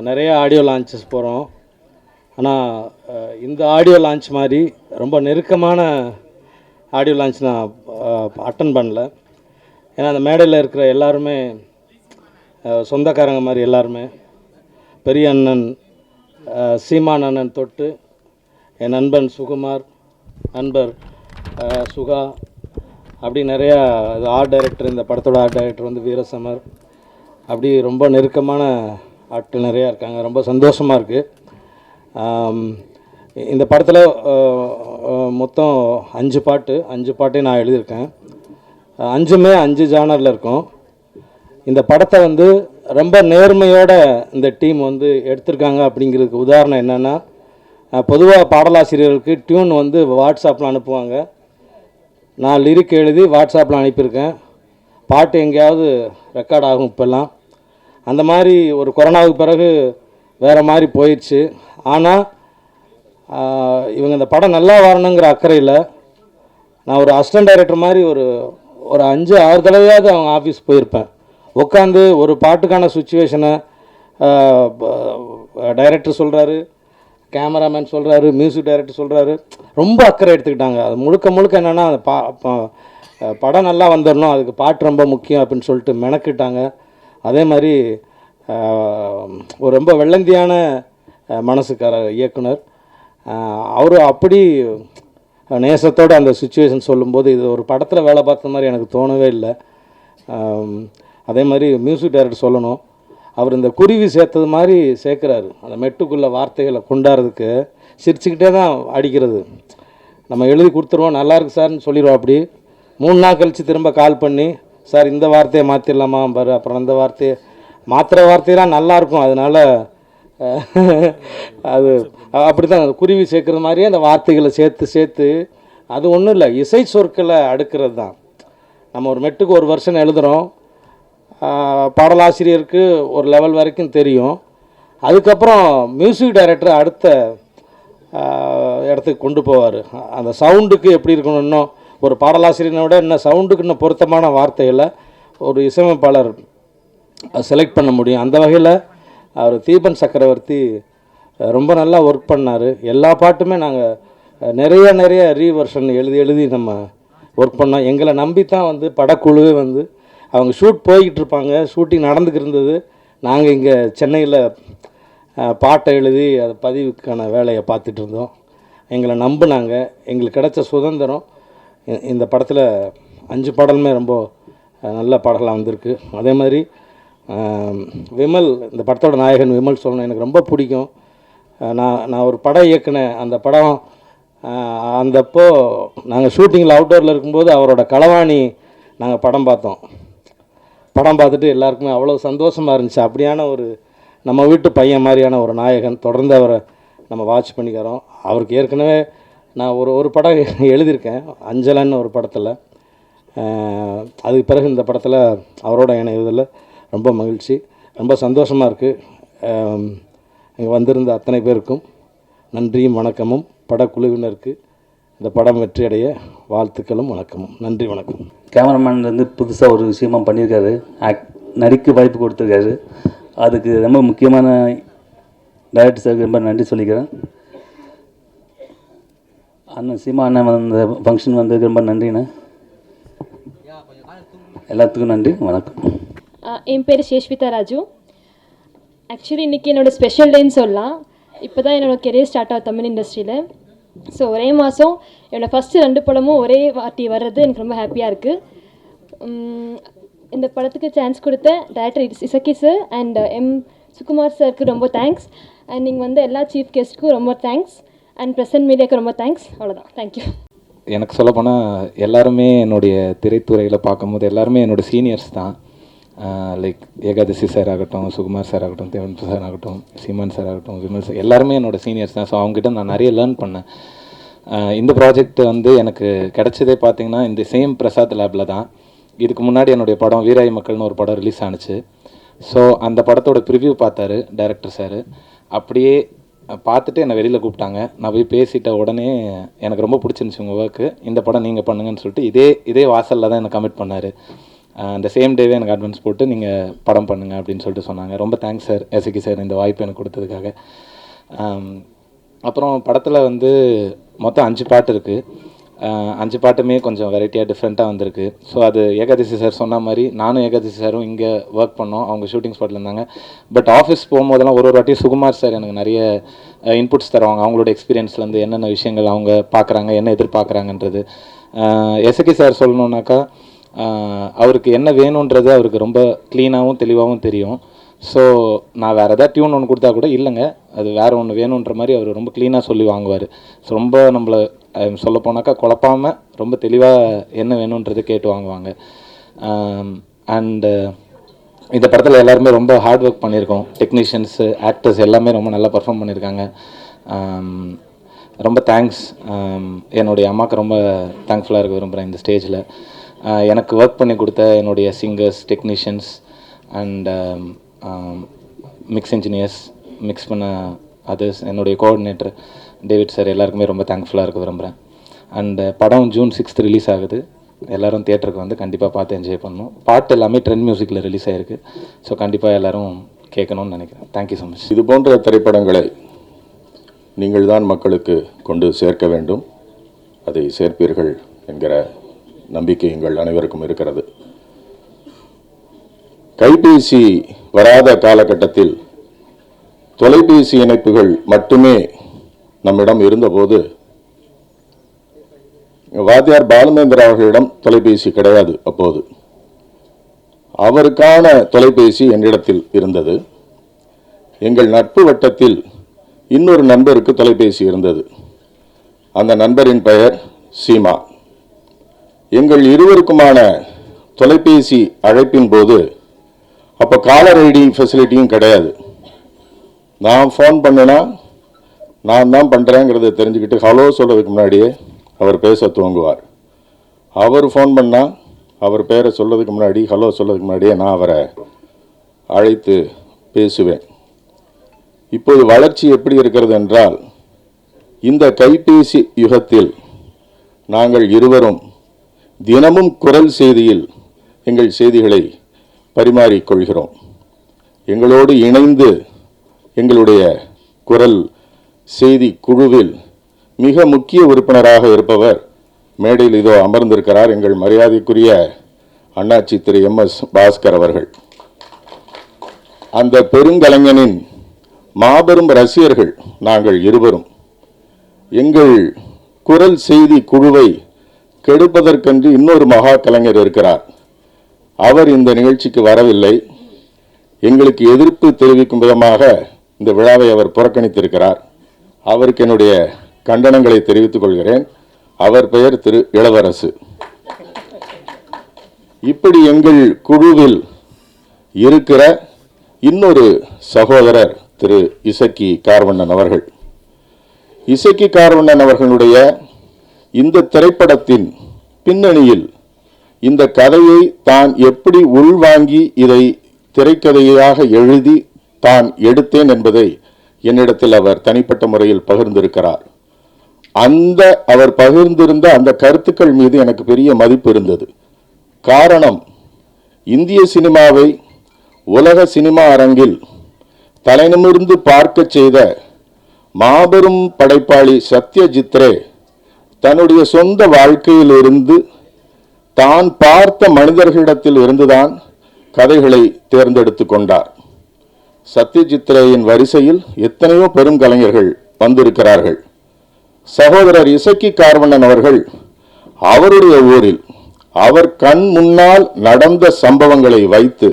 நிறைய audio launches போகிறோம். ஆனால் இந்த ஆடியோ லான்ச் மாதிரி ரொம்ப நெருக்கமான ஆடியோ லான்ச் நான் அட்டன் பண்ணல. ஏன்னா அந்த மேடையில் இருக்கிற எல்லாருமே சொந்தக்காரங்க மாதிரி எல்லாருமே, பெரிய அண்ணன் சீமான் அண்ணன் தொட்டு என் நண்பன் சுகுமார், நண்பர் சுகா, அப்படி நிறையா ஆர்ட் டைரக்டர், இந்த படத்தோட ஆர்ட் டைரக்டர் வந்து வீரசமர், அப்படி ரொம்ப நெருக்கமான ஆட்கள் நிறையா இருக்காங்க. ரொம்ப சந்தோஷமாக இருக்குது. இந்த படத்தில் மொத்தம் 5 பாட்டையும் நான் எழுதியிருக்கேன். 5மே 5 ஜானரில் இருக்கும். இந்த படத்தை வந்து ரொம்ப நேர்மையோட இந்த டீம் வந்து எடுத்திருக்காங்க. அப்படிங்கிறதுக்கு உதாரணம் என்னென்னா, பொதுவாக பாடலாசிரியர்களுக்கு டியூன் வந்து வாட்ஸ்அப்பில் அனுப்புவாங்க. நான் லிரிக் எழுதி வாட்ஸ்அப்பில் அனுப்பியிருக்கேன். பாட்டு எங்கேயாவது ரெக்கார்ட் ஆகும். இப்போல்லாம் அந்த மாதிரி ஒரு கொரோனாவுக்கு பிறகு வேறு மாதிரி போயிடுச்சு. ஆனால் இவங்க இந்த படம் நல்லா வரணுங்கிற அக்கறையில் நான் ஒரு அசிஸ்டன்ட் டைரக்டர் மாதிரி ஒரு 5-6 தடவையாவது அவங்க ஆஃபீஸ் போயிருப்பேன். உட்காந்து ஒரு பாட்டுக்கான சுச்சுவேஷனை டைரக்டர் சொல்கிறாரு, கேமராமேன் சொல்கிறாரு, மியூசிக் டைரக்டர் சொல்கிறாரு. ரொம்ப அக்கறை எடுத்துக்கிட்டாங்க. அது முழுக்க என்னென்னா, அந்த படம் நல்லா வந்துடணும், அதுக்கு பாட்டு ரொம்ப முக்கியம் அப்படின்னு சொல்லிட்டு மெனக்கிட்டாங்க. அதே மாதிரி ஒரு ரொம்ப வெள்ளந்தியான மனசுக்கார இயக்குனர் அவர் அப்படி நேசத்தோடு அந்த சுச்சுவேஷன் சொல்லும்போது இது ஒரு படத்தில் வேலை பார்த்த மாதிரி எனக்கு தோணவே இல்லை. அதே மாதிரி மியூசிக் டைரக்டர் சொல்லணும், அவர் இந்த குருவி சேர்த்தது மாதிரி சேர்க்குறாரு. அந்த மெட்டுக்குள்ளே வார்த்தைகளை கொண்டாடுறதுக்கு சிரிச்சுக்கிட்டே தான் அடிக்கிறது. நம்ம எழுதி கொடுத்துருவோம், நல்லாயிருக்கு சார்னு சொல்லிடுவோம். அப்படி 3 நாள் கழித்து திரும்ப கால் பண்ணி, சார் இந்த வார்த்தையை மாற்றிடலாமா பாரு, அப்புறம் அந்த வார்த்தையை மாத்திர வார்த்தையெல்லாம் நல்லாயிருக்கும். அதனால் அது அப்படி தான் குருவி சேர்க்குற மாதிரியே அந்த வார்த்தைகளை சேர்த்து அது ஒன்றும் இல்லை, இசை சொற்களை அடுக்கிறது தான். நம்ம ஒரு மெட்டுக்கு ஒரு வெர்ஷன் எழுதுகிறோம், பாடலாசிரியருக்கு ஒரு லெவல் வரைக்கும் தெரியும். அதுக்கப்புறம் மியூசிக் டைரக்டர் அடுத்த இடத்துக்கு கொண்டு போவார். அந்த சவுண்டுக்கு எப்படி இருக்கணும், இன்னும் ஒரு பாடலாசிரியனை விட இன்னும் சவுண்டுக்கு இன்னும் பொருத்தமான வார்த்தைகளை ஒரு இசையமைப்பாளர் செலக்ட் பண்ண முடியும். அந்த வகையில் அவர் தீபன் சக்கரவர்த்தி ரொம்ப நல்லா ஒர்க் பண்ணார். எல்லா பாட்டுமே நாங்கள் நிறைய ரீவர்ஷன் எழுதி நம்ம ஒர்க் பண்ணோம். எங்களை நம்பி தான் வந்து படக்குழுவே வந்து அவங்க ஷூட் போய்கிட்டு இருப்பாங்க, ஷூட்டிங் நடந்துக்கிட்டு இருந்தது. நாங்கள் இங்கே சென்னையில் பாட்டை எழுதி அது பதிவுக்கான வேலையை பார்த்துட்டு இருந்தோம். எங்களை நம்பினாங்க. எங்களுக்கு கிடைச்ச சுதந்திரம். இந்த படத்தில் 5 பாடலுமே ரொம்ப நல்ல பாடலாக வந்திருக்கு. அதே மாதிரி விமல், இந்த படத்தோட நாயகன் விமல் சொல்லணும், எனக்கு ரொம்ப பிடிக்கும். நான் ஒரு படம் இயக்குனேன். அந்த படம் அந்தப்போ நாங்கள் ஷூட்டிங்கில் அவுட்டோரில் இருக்கும்போது அவரோட களவாணி நாங்கள் படம் பார்த்துட்டு எல்லாருக்குமே அவ்வளோ சந்தோஷமாக இருந்துச்சு. அப்படியான ஒரு நம்ம வீட்டு பையன் மாதிரியான ஒரு நாயகன். தொடர்ந்து அவரை நம்ம வாட்ச் பண்ணிக்கிறோம். அவருக்கு ஏற்கனவே நான் ஒரு படம் எழுதியிருக்கேன், அஞ்சலன்னு ஒரு படத்தில். அதுக்கு பிறகு இந்த படத்தில் அவரோட இணைவதில் ரொம்ப மகிழ்ச்சி, ரொம்ப சந்தோஷமாக இருக்குது. இங்கே வந்திருந்த அத்தனை பேருக்கும் நன்றியும் வணக்கமும், படக்குழுவினருக்கு இந்த படம் வெற்றியடைய வாழ்த்துக்களும் வணக்கமும். நன்றி, வணக்கம். கேமராமேன் புதுசாக ஒரு விஷயமாக பண்ணியிருக்காரு, நடிக்க வாய்ப்பு கொடுத்துருக்காரு. அதுக்கு ரொம்ப முக்கியமான டைரக்டர் சாருக்கு ரொம்ப நன்றி சொல்லிக்கிறேன். அண்ணன் சீமா அண்ணன் வந்த ஃபங்க்ஷன் வந்ததுக்கு ரொம்ப நன்றிண்ணே. எல்லாத்துக்கும் நன்றி, வணக்கம். என் பேர் சேஷ்விதா ராஜு. ஆக்சுவலி இன்றைக்கி என்னோடய ஸ்பெஷல் டேன்னு சொல்லலாம். இப்போ தான் என்னோடய கெரியர் ஸ்டார்ட் ஆகும் தமிழ் இண்டஸ்ட்ரியில். ஸோ ஒரே மாதம் என்னோடய ஃபஸ்ட்டு 2 படமும் ஒரே வாட்டி வர்றது எனக்கு ரொம்ப ஹாப்பியாக இருக்குது. இந்த படத்துக்கு சான்ஸ் கொடுத்த director Isakki sir and Sukumar சாருக்கு ரொம்ப தேங்க்ஸ். அண்ட் நீங்கள் வந்து எல்லா சீஃப் கெஸ்ட்டுக்கும் ரொம்ப தேங்க்ஸ். அண்ட் ப்ரெசன்ட் மீடியாவுக்கு ரொம்ப தேங்க்ஸ். அவ்வளோதான், தேங்க்யூ. எனக்கு சொல்லப்போனால் எல்லாருமே என்னுடைய திரைத்துறையில் பார்க்கும்போது எல்லாருமே என்னோடய சீனியர்ஸ் தான். லைக் ஏகாதசி சார் ஆகட்டும், சுகுமார் சார் ஆகட்டும், தேவன் சார் ஆகட்டும், சீமான் சார் ஆகட்டும், விமல் சார், எல்லாருமே என்னோடய சீனியர்ஸ் தான். ஸோ அவங்ககிட்ட நான் நிறைய லேர்ன் பண்ணேன். இந்த ப்ராஜெக்ட் வந்து எனக்கு கிடைச்சதே பார்த்திங்கன்னா இந்த சேம் பிரசாத் லேபில் தான். இதுக்கு முன்னாடி என்னுடைய படம் வீராய் மக்கள்னு ஒரு படம் ரிலீஸ் ஆணுச்சு. ஸோ அந்த படத்தோட ப்ரிவ்யூ பார்த்தாரு டைரக்டர் சார். அப்படியே பார்த்துட்டு என்னை வெளியில் கூப்பிட்டாங்க. நான் போய் பேசிட்ட உடனே எனக்கு ரொம்ப பிடிச்சிருந்துச்சி உங்கள் ஒர்க்கு, இந்த படம் நீங்கள் பண்ணுங்கன்னு சொல்லிட்டு இதே வாசலில் தான் என்னை கமிட் பண்ணார். அந்த சேம் டேவே எனக்கு அட்வான்ஸ் போட்டு நீங்கள் படம் பண்ணுங்க அப்படின்னு சொல்லிட்டு சொன்னாங்க. ரொம்ப தேங்க்ஸ் சார், எஸ்கே சார், இந்த வாய்ப்பு எனக்கு கொடுத்ததுக்காக. அப்புறம் படத்தில் வந்து மொத்தம் 5 பாட்டு இருக்குது. 5 பாட்டுமே கொஞ்சம் வெரைட்டியாக டிஃப்ரெண்ட்டாக வந்திருக்கு. ஸோ அது ஏகாதசி சார் சொன்ன மாதிரி நானும் ஏகாதசி சாரும் இங்கே ஒர்க் பண்ணோம். அவங்க ஷூட்டிங் ஸ்பாட்டில் இருந்தாங்க. பட் ஆஃபீஸ் போகும்போதெல்லாம் ஒரு வாட்டி சுகுமார் சார் எனக்கு நிறைய இன்புட்ஸ் தருவாங்க. அவங்களோட எக்ஸ்பீரியன்ஸ்லேருந்து என்னென்ன விஷயங்கள் அவங்க பார்க்குறாங்க, என்ன எதிர்பார்க்குறாங்கன்றது. எஸ்கே சார் சொல்லணுன்னாக்கா அவருக்கு என்ன வேணுன்றது அவருக்கு ரொம்ப க்ளீனாகவும் தெளிவாகவும் தெரியும். ஸோ நான் வேறு எதாவது டியூன் ஒன்று கொடுத்தா கூட இல்லைங்க அது வேறு ஒன்று வேணுன்ற மாதிரி அவர் ரொம்ப க்ளீனாக சொல்லி வாங்குவார். ஸோ ரொம்ப நம்மளை சொல்ல போனாக்கா குழப்பாமல் ரொம்ப தெளிவாக என்ன வேணுன்றது கேட்டு வாங்குவாங்க. அண்டு இந்த படத்தில் எல்லாருமே ரொம்ப ஹார்ட் ஒர்க் பண்ணியிருக்கோம். டெக்னீஷியன்ஸு, ஆக்டர்ஸ் எல்லாமே ரொம்ப நல்லா பர்ஃபார்ம் பண்ணியிருக்காங்க. ரொம்ப தேங்க்ஸ். என்னுடைய அம்மாவுக்கு ரொம்ப தேங்க்ஃபுல்லாக இருக்க விரும்புகிறேன் இந்த ஸ்டேஜில். எனக்கு ஒர்க் பண்ணி கொடுத்த என்னுடைய singers, technicians and mix engineers, mix பண்ண அதர்ஸ், என்னுடைய கோஆர்டினேட்டர் டேவிட் சார், எல்லாருக்குமே ரொம்ப தேங்க்ஃபுல்லாக இருக்க விரும்புகிறேன். அண்டு படம் June 6 ரிலீஸ் ஆகுது. எல்லோரும் தியேட்டருக்கு வந்து கண்டிப்பாக பார்த்து என்ஜாய் பண்ணணும். பாட்டு எல்லாமே ட்ரெண்ட் மியூசிக்கில் ரிலீஸ் ஆகிருக்கு. ஸோ கண்டிப்பாக எல்லோரும் கேட்கணும்னு நினைக்கிறேன். Thank you so much. இது போன்ற திரைப்படங்களை நீங்கள் தான் மக்களுக்கு கொண்டு சேர்க்க வேண்டும். அதை சேர்ப்பீர்கள் என்கிற நம்பிக்கை எங்கள் அனைவருக்கும் இருக்கிறது. கைபேசி வராத காலகட்டத்தில் தொலைபேசி இணைப்புகள் மட்டுமே நம்மிடம் இருந்தபோது வாத்தியார் பாலுமேந்திரா அவர்களிடம் தொலைபேசி கிடையாது. அப்போது அவருக்கான தொலைபேசி என்னிடத்தில் இருந்தது. எங்கள் நட்பு வட்டத்தில் இன்னொரு நண்பருக்கு தொலைபேசி இருந்தது. அந்த நண்பரின் பெயர் சீமா. எங்கள் இருவருக்குமான தொலைபேசி அழைப்பின் போது அப்போ காலர் ஐடி ஃபெசிலிட்டியும் கிடையாது. நான் ஃபோன் பண்ணினா நான் தான் பண்ணுறேங்கிறத தெரிஞ்சுக்கிட்டு ஹலோ சொல்கிறதுக்கு முன்னாடியே அவர் பேச துவங்குவார். அவர் ஃபோன் பண்ணால் அவர் பேரை சொல்கிறதுக்கு முன்னாடி, ஹலோ சொல்கிறதுக்கு முன்னாடியே நான் அவரை அழைத்து பேசுவேன். இப்போது வளர்ச்சி எப்படி இருக்கிறது என்றால், இந்த கைபேசி யுகத்தில் நாங்கள் இருவரும் தினமும் குரல் செய்தியில் எங்கள் செய்திகளை பரிமாறிக்கொள்கிறோம். எங்களோடு இணைந்து எங்களுடைய குரல் செய்தி குழுவில் மிக முக்கிய உறுப்பினராக இருப்பவர் மேடையில் இதோ அமர்ந்திருக்கிறார், எங்கள் மரியாதைக்குரிய அண்ணாச்சி திரு MS பாஸ்கர் அவர்கள். அந்த பெருங்கலைஞனின் மாபெரும் ரசிகர்கள் நாங்கள் இருவரும். எங்கள் குரல் செய்தி குழுவை கெடுப்பதற்கென்று இன்னொரு மகா கலைஞர் இருக்கிறார். அவர் இந்த நிகழ்ச்சிக்கு வரவில்லை. எங்களுக்கு எதிர்ப்பு தெரிவிக்கும் விதமாக இந்த விழாவை அவர் புறக்கணித்திருக்கிறார். அவருக்கு என்னுடைய கண்டனங்களை தெரிவித்துக் கொள்கிறேன். அவர் பெயர் திரு இளவரசு. இப்படி எங்கள் குழுவில் இருக்கிற இன்னொரு சகோதரர் திரு இசக்கி கார்வண்ணன் அவர்கள். இசக்கி கார்வண்ணன் அவர்களுடைய இந்த திரைப்படத்தின் பின்னணியில் இந்த கதையை தான் எப்படி உள்வாங்கி இதை திரைக்கதையாக எழுதி தான் எடுத்தேன் என்பதை என்னிடத்தில் அவர் தனிப்பட்ட முறையில் பகிர்ந்திருக்கிறார். அந்த அவர் பகிர்ந்திருந்த அந்த கருத்துக்கள் மீது எனக்கு பெரிய மதிப்பு இருந்தது. காரணம், இந்திய சினிமாவை உலக சினிமா அரங்கில் தலைநிமிர்ந்து பார்க்க செய்த மாபெரும் படைப்பாளி சத்யஜித் ரே தன்னுடைய சொந்த வாழ்க்கையிலிருந்து தான் பார்த்த மனிதர்களிடத்தில் இருந்துதான் கதைகளை தேர்ந்தெடுத்து கொண்டார். சத்யஜித் ரேயின் வரிசையில் எத்தனையோ பெரும் கலைஞர்கள் வந்திருக்கிறார்கள். சகோதரர் இசக்கி கார்வண்ணன் அவர்கள் அவருடைய ஊரில் அவர் கண் முன்னால் நடந்த சம்பவங்களை வைத்து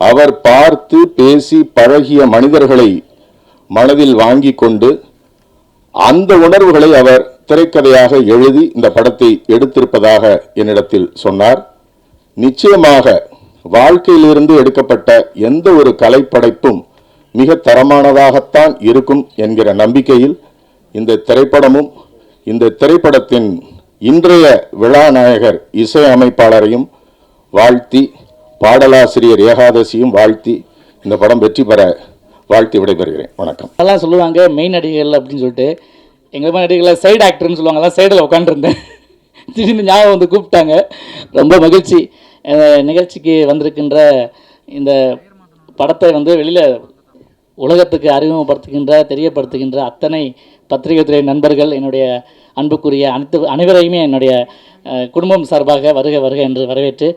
அவர் பார்த்து பேசி பழகிய மனிதர்களை மனதில் வாங்கி கொண்டு அந்த உணர்வுகளை அவர் திரைக்கதையாக எழுதி இந்த படத்தை எடுத்திருப்பதாக என்னிடத்தில் சொன்னார். நிச்சயமாக வாழ்க்கையிலிருந்து எடுக்கப்பட்ட எந்த ஒரு கலைப்படைப்பும் மிக தரமானதாகத்தான் இருக்கும் என்கிற நம்பிக்கையில் இந்த திரைப்படமும் இந்த திரைப்படத்தின் இன்றைய விழாநாயகர் இசை அமைப்பாளரையும் வாழ்த்தி, பாடலாசிரியர் ஏகாதசியும் வாழ்த்தி இந்த படம் வெற்றி பெற வாழ்த்தி விடைபெறுகிறேன். வணக்கம். அதெல்லாம் சொல்லுவாங்க மெயின் நடிகர்கள் அப்படின்னு சொல்லிட்டு, எங்கள் நடிகர்களை சைடு ஆக்டர்னு சொல்லுவாங்க. அதான் சைடில் உட்காந்துருந்தேன். திடீர்னு ஞாபகம் வந்து கூப்பிட்டாங்க. ரொம்ப மகிழ்ச்சி. நிகழ்ச்சிக்கு வந்திருக்கின்ற இந்த படத்தை வந்து வெளியில் உலகத்துக்கு அறிமுகப்படுத்துகின்ற தெரியப்படுத்துகின்ற அத்தனை பத்திரிகை துறை நண்பர்கள், என்னுடைய அன்புக்குரிய அனைவரையுமே என்னுடைய குடும்பம் சார்பாக வருக வருக என்று வரவேற்று,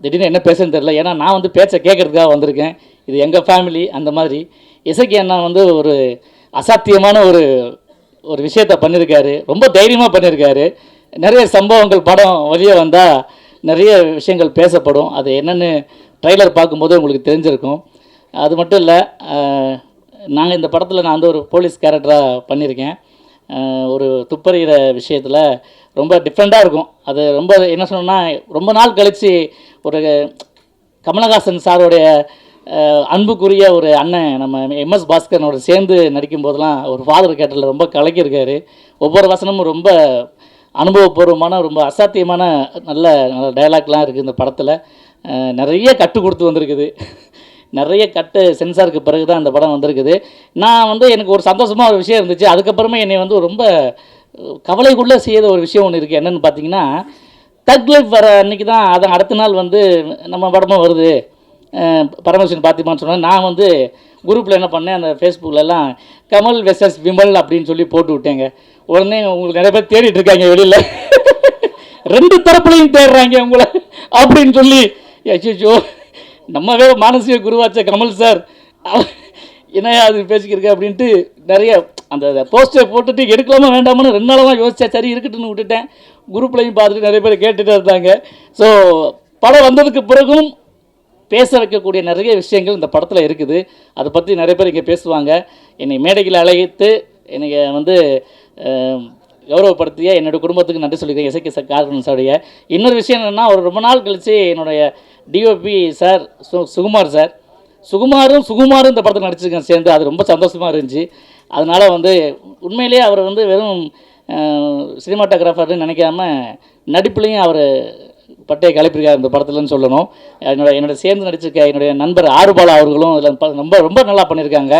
திடீர்னு என்ன பேசுன்னு தெரியல. ஏன்னா நான் வந்து பேச்சை கேட்குறதுக்காக வந்திருக்கேன். இது எங்கள் ஃபேமிலி. அந்த மாதிரி இசக்கி அண்ணா வந்து ஒரு அசாத்தியமான ஒரு விஷயத்தை பண்ணியிருக்காரு. ரொம்ப தைரியமாக பண்ணியிருக்காரு. நிறைய சம்பவங்கள் படம் வெளியே வந்தால் நிறைய விஷயங்கள் பேசப்படும். அது என்னென்னு ட்ரைலர் பார்க்கும்போது உங்களுக்கு தெரிஞ்சிருக்கும். அது மட்டும் இல்லை, நாங்கள் இந்த படத்தில் நான் வந்து ஒரு போலீஸ் கேரக்டராக பண்ணியிருக்கேன். ஒரு துப்பறிகிற விஷயத்தில் ரொம்ப டிஃப்ரெண்ட்டாக இருக்கும். அது ரொம்ப என்ன சொன்னோன்னா, ரொம்ப நாள் கழித்து ஒரு கமலஹாசன் சாரோடைய அன்புக்குரிய ஒரு அண்ணன் நம்ம எம்எஸ் பாஸ்கரனோட சேர்ந்து நடிக்கும் போதெல்லாம் ஒரு ஃபாதர் கேரக்டரில் ரொம்ப கலக்கியிருக்காரு. ஒவ்வொரு வசனமும் ரொம்ப அனுபவபூர்வமான, ரொம்ப அசாத்தியமான நல்ல நல்ல டைலாக்லாம் இருக்குது இந்த படத்தில். நிறைய கட்டு கொடுத்து வந்திருக்குது. நிறைய கட்டு சென்சாருக்கு பிறகு தான் அந்த படம் வந்திருக்குது. நான் வந்து எனக்கு ஒரு சந்தோஷமாக ஒரு விஷயம் இருந்துச்சு. அதுக்கப்புறமே என்னை வந்து ரொம்ப கவலைக்குள்ளே செய்த ஒரு விஷயம் ஒன்று இருக்குது. என்னென்னு பார்த்தீங்கன்னா, தக் லைஃப் வர அன்றைக்கி தான், அதை அடுத்த நாள் வந்து நம்ம படமும் வருது பரமேஸ்வரன் பார்த்திமான்னு சொன்னேன். நான் வந்து குரூப்பில் என்ன பண்ணேன், அந்த ஃபேஸ்புக்கிலலாம் கமல் வெர்சஸ் விமல் அப்படின்னு சொல்லி போட்டு விட்டேங்க. உடனே உங்களுக்கு நிறைய பேர் தேடிட்டு இருக்காங்க வெளியில், 2 தரப்புலையும் தேடுறாங்க உங்களை அப்படின்னு சொல்லி. அச்சோ, நம்மவே மானசீக குருவாச்ச கமல் சார் என்னையா அது பேசிக்கிருக்க அப்படின்ட்டு நிறைய அந்த போஸ்டரை போட்டுட்டு எடுக்கலாமா வேண்டாமான்னு 2 நாளாக யோசிச்சா, சரி இருக்கட்டுன்னு விட்டுட்டேன். குரூப்லையும் பார்த்துட்டு நிறைய பேர் கேட்டுகிட்டே இருந்தாங்க. ஸோ படம் வந்ததுக்கு பிறகும் பேச வைக்கக்கூடிய நிறைய விஷயங்கள் இந்த படத்தில் இருக்குது. அதை பற்றி நிறைய பேர் இங்கே பேசுவாங்க. என்னை மேடையில் அழைத்து என்னை வந்து கௌரவப்படுத்திய என்னோடய குடும்பத்துக்கு நன்றி சொல்லிக்கிறேன். இசைக்கு கார்வன் சாருடைய இன்னொரு விஷயம் என்னென்னா, ஒரு ரொம்ப நாள் கழித்து என்னுடைய டிஓபி சார் சுகுமாரும் இந்த படத்தில் நடிச்சிருக்கேன் சேர்ந்து. அது ரொம்ப சந்தோஷமாக இருந்துச்சு. அதனால் வந்து உண்மையிலேயே அவர் வந்து வெறும் சினிமாட்டோகிராஃபர்னு நினைக்காம நடிப்புலையும் அவர் பட்டையை கிளப்பியிருக்கார் இந்த படத்துலன்னு சொல்லணும். என்னோட சேர்ந்து நடிச்சிருக்க என்னுடைய நண்பர் ஆறுபாலா அவர்களும் இதில் ரொம்ப ரொம்ப நல்லா பண்ணியிருக்காங்க.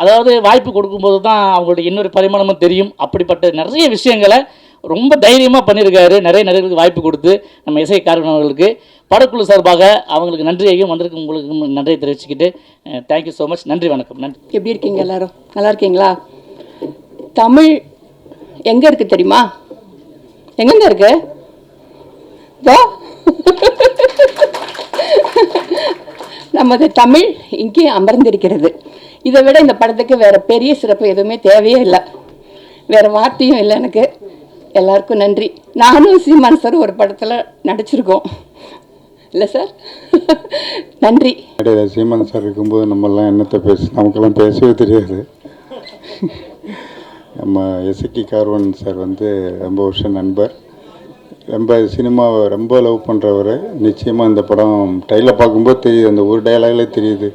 அதாவது வாய்ப்பு கொடுக்கும்போது தான் அவங்களுடைய இன்னொரு பரிமாணமும் தெரியும். அப்படிப்பட்ட நிறைய விஷயங்களை ரொம்ப தைரியமாக பண்ணியிருக்காரு. நிறைய நடிகர்களுக்கு வாய்ப்பு கொடுத்து நம்ம இசை காரணவர்களுக்கு படக்குழு சார்பாக அவங்களுக்கு நன்றியையும் வந்திருக்கு உங்களுக்கு நன்றியை தெரிவிச்சுக்கிட்டு தேங்க்யூ ஸோ மச். நன்றி, வணக்கம். நன்றி. எப்படி இருக்கீங்க எல்லாரும்? நல்லா இருக்கீங்களா? தமிழ் எங்கே இருக்குது தெரியுமா? எங்கெங்க இருக்கு? நமது தமிழ் இங்கே அமர்ந்திருக்கிறது. இதை விட இந்த படத்துக்கு வேற பெரிய சிறப்பு எதுவுமே தேவையே இல்லை, வேற வார்த்தையும் இல்லை எனக்கு. எல்லாருக்கும் நன்றி. நானும் சீமான் சார் ஒரு படத்தில் நடிச்சிருக்கோம் இல்லை சார்? நன்றி. சீமான் சார் இருக்கும்போது நம்மெல்லாம் என்னத்தை நமக்கெல்லாம் பேசவே தெரியாது. நம்ம இசக்கி கார்வன் சார் வந்து ரொம்ப வருஷம் நண்பர், ரொம்ப சினிமாவை ரொம்ப லவ் பண்ணுறவர். நிச்சயமாக இந்த படம் டைலில் பார்க்கும்போது தெரியுது, அந்த ஒரு டைலாக்லே தெரியுது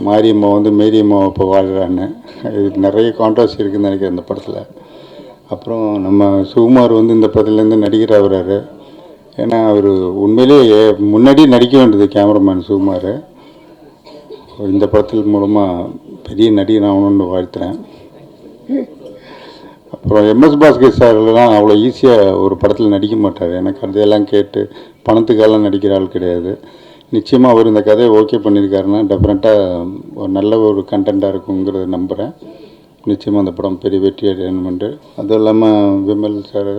மாரியம்மா வந்து மேரியம்மா இப்போ வாழ்கிறான்னு. இது நிறைய கான்ட்ரவர்சி இருக்குதுன்னு நினைக்கிறேன் இந்த படத்தில். அப்புறம் நம்ம சுகுமார் வந்து இந்த படத்துலேருந்து நடிகர் ஆகிறாரு. ஏன்னா அவர் உண்மையிலேயே முன்னாடி நடிக்க வேண்டியது கேமராமேன் சுகுமார். இந்த படத்தில் மூலமாக பெரிய நடிகர் ஆகணும்னு வாழ்த்துறேன். அப்புறம் எம்எஸ் பாஸ்கர் சார்லாம் அவ்வளோ ஈஸியாக ஒரு படத்தில் நடிக்க மாட்டார். எனக்கு கதையெல்லாம் கேட்டு பணத்துக்கெல்லாம் நடிக்கிற ஆள் கிடையாது. நிச்சயமாக அவர் இந்த கதையை ஓகே பண்ணியிருக்காருன்னா டெஃபினட்டாக ஒரு நல்ல ஒரு கண்டென்ட்டாக இருக்குங்கிறத நம்புகிறேன். நிச்சயமாக அந்த படம் பெரிய வெற்றி அடையணுமென்று. அதுவும் இல்லாமல் விமல் சார்,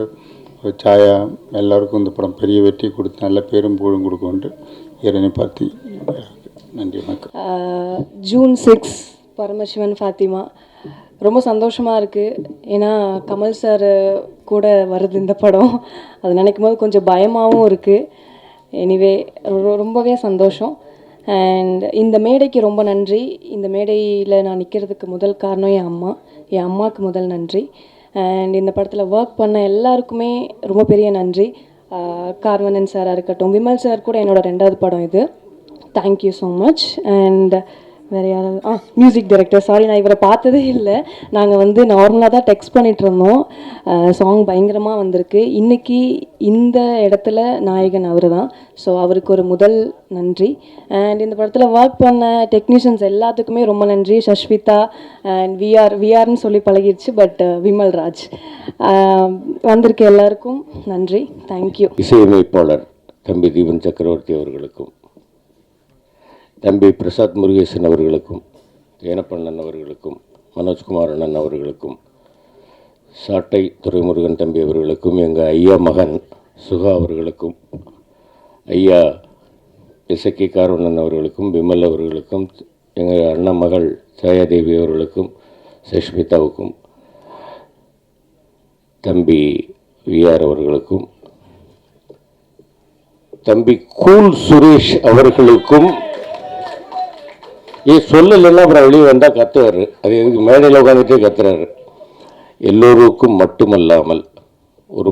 சாயா எல்லாருக்கும் இந்த படம் பெரிய வெற்றி கொடுத்து நல்ல பேரும் புகழும் கொடுக்கும்ட்டு இறைவனை பார்த்து நன்றி, வணக்கம். ஜூன் 6 பரமசிவன் ஃபாத்திமா ரொம்ப சந்தோஷமாக இருக்குது. ஏன்னா கமல் சார் கூட வருது இந்த படம். அது நினைக்கும் போது கொஞ்சம் பயமாகவும் இருக்குது. எனிவே ரொம்பவே சந்தோஷம். அண்ட் இந்த மேடைக்கு ரொம்ப நன்றி. இந்த மேடையில் நான் நிற்கிறதுக்கு முதல் காரணம் என் அம்மாவுக்கு முதல் நன்றி. அண்ட் இந்த படத்தில் ஒர்க் பண்ண எல்லாருக்குமே ரொம்ப பெரிய நன்றி. கார்வனன் சாராக இருக்கட்டும், விமல் சார் கூட என்னோடய 2வது படம் இது. Thank you so much. அண்ட் வேறு யாராவது மியூசிக் டைரக்டர், சாரி நான் இவரை பார்த்ததே இல்லை. நாங்கள் வந்து நார்மலாக தான் டெக்ஸ்ட் பண்ணிகிட்டு இருந்தோம். சாங் பயங்கரமாக வந்திருக்கு. இன்றைக்கி இந்த இடத்துல நாயகன் அவர் தான். ஸோ அவருக்கு ஒரு முதல் நன்றி. அண்ட் இந்த படத்தில் ஒர்க் பண்ண டெக்னீஷியன்ஸ் எல்லாத்துக்குமே ரொம்ப நன்றி. சஷ்விதா அண்ட் விஆர்னு சொல்லி பழகிடுச்சு, பட் விமல் ராஜ் வந்திருக்க எல்லாருக்கும் நன்றி. தேங்க்யூ. இசையமைப்பாளர் தம்பி தீபன் சக்கரவர்த்தி அவர்களுக்கும், தம்பி பிரசாத் முருகேசன் அவர்களுக்கும், ஏனப்பண்ணன் அவர்களுக்கும், மனோஜ்குமார் அண்ணன் அவர்களுக்கும், சாட்டை துரைமுருகன் தம்பி அவர்களுக்கும், எங்கள் ஐயா மகன் சுகா அவர்களுக்கும், ஐயா இசக்கி கார்வண்ணன் அவர்களுக்கும், விமல் அவர்களுக்கும், எங்கள் அண்ணன் மகள் ஜெயாதேவி அவர்களுக்கும், சஷ்மிதாவுக்கும், தம்பி விஆர் அவர்களுக்கும், தம்பி கூல் சுரேஷ் அவர்களுக்கும், சொல்லலைன்னா அப்புறம் வெளியே வந்தால் கத்துவார், அது எதுக்கு மேடையில் உட்காந்துட்டே கத்துறாரு. எல்லோருக்கும் மட்டுமல்லாமல் ஒரு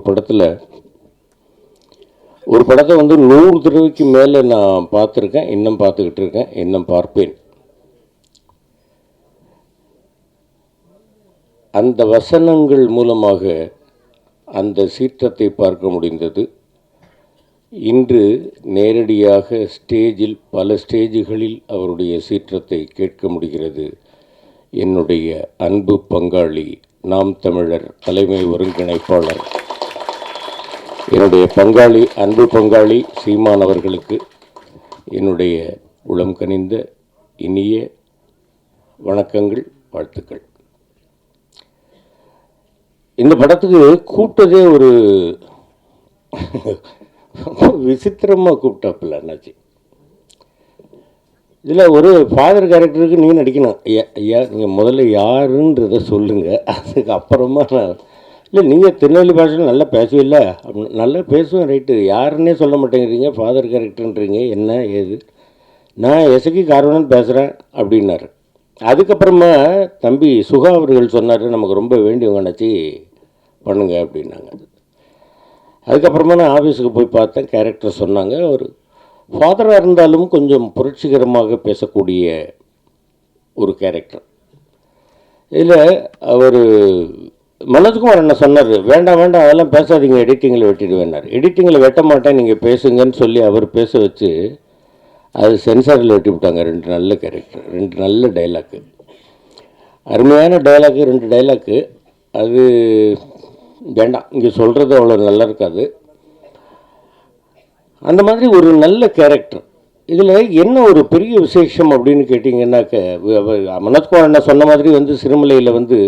படத்தை வந்து 100 தடவைக்கு மேலே நான் பார்த்துருக்கேன், இன்னும் பார்த்துக்கிட்டு இருக்கேன், இன்னும் பார்ப்பேன். அந்த வசனங்கள் மூலமாக அந்த சீற்றத்தை பார்க்க முடிந்தது. இன்று நேரடியாக ஸ்டேஜில், பல ஸ்டேஜுகளில் அவருடைய சீற்றத்தை கேட்க முடிகிறது. என்னுடைய அன்பு பங்காளி, நாம் தமிழர் தலைமை ஒருங்கிணைப்பாளர், என்னுடைய பங்காளி, அன்பு பங்காளி சீமான் அவர்களுக்கு என்னுடைய உளம் கனிந்த இனிய வணக்கங்கள், வாழ்த்துக்கள். இந்த படத்துக்கு கூப்பிட்டதே ஒரு விசித்திரமாக கூப்பிட்டாப்பில்ல அண்ணாச்சி. இதில் ஒரு ஃபாதர் கேரக்டருக்கு நீங்கள் நடிக்கணும். ஐயா நீங்கள் முதல்ல யாருன்றதை சொல்லுங்கள், அதுக்கு அப்புறமா இல்லை நீங்கள் திருநெல்வேலி பாஷையில் நல்லா பேசுவில்ல அப்படின்னு. நல்லா பேசுவேன், ரைட்டு, யாருன்னே சொல்ல மாட்டேங்கிறீங்க, ஃபாதர் கேரக்டர்ன்றீங்க, என்ன ஏது, நான் எசக்கி கார்வணன் பேசுகிறேன் அப்படின்னாரு. அதுக்கப்புறமா தம்பி சுகா அவர்கள் சொன்னார், நமக்கு ரொம்ப வேண்டியவங்க அண்ணாச்சி பண்ணுங்க அப்படின்னாங்க. அதுக்கப்புறமா நான் ஆஃபீஸுக்கு போய் பார்த்தேன், கேரக்டர் சொன்னாங்க. ஒரு ஃபாதராக இருந்தாலும் கொஞ்சம் புரட்சிகரமாக பேசக்கூடிய ஒரு கேரக்டர். இதில் அவர் மனோஜ்குமார் என்ன சொன்னார், வேண்டாம் வேண்டாம் அதெல்லாம் பேசாதீங்க, எடிட்டிங்கில் வெட்டிடுவேன்னார். எடிட்டிங்கில் வெட்ட மாட்டேன், நீங்கள் பேசுங்கன்னு சொல்லி அவர் பேச வச்சு அது சென்சாரில் வெட்டி விட்டாங்க. 2 நல்ல கேரக்டர், 2 நல்ல டைலாக்கு, அருமையான டைலாக்கு, 2 டைலாக்கு. அது வேண்டாம், இங்கே சொல்கிறது அவ்வளோ நல்லா இருக்காது. அந்த மாதிரி ஒரு நல்ல கேரக்டர். இதில் என்ன ஒரு பெரிய விசேஷம் அப்படின்னு கேட்டிங்கன்னாக்க, மனோஜ்குமார் என்ன சொன்ன மாதிரி வந்து சிறுமலையில் வந்து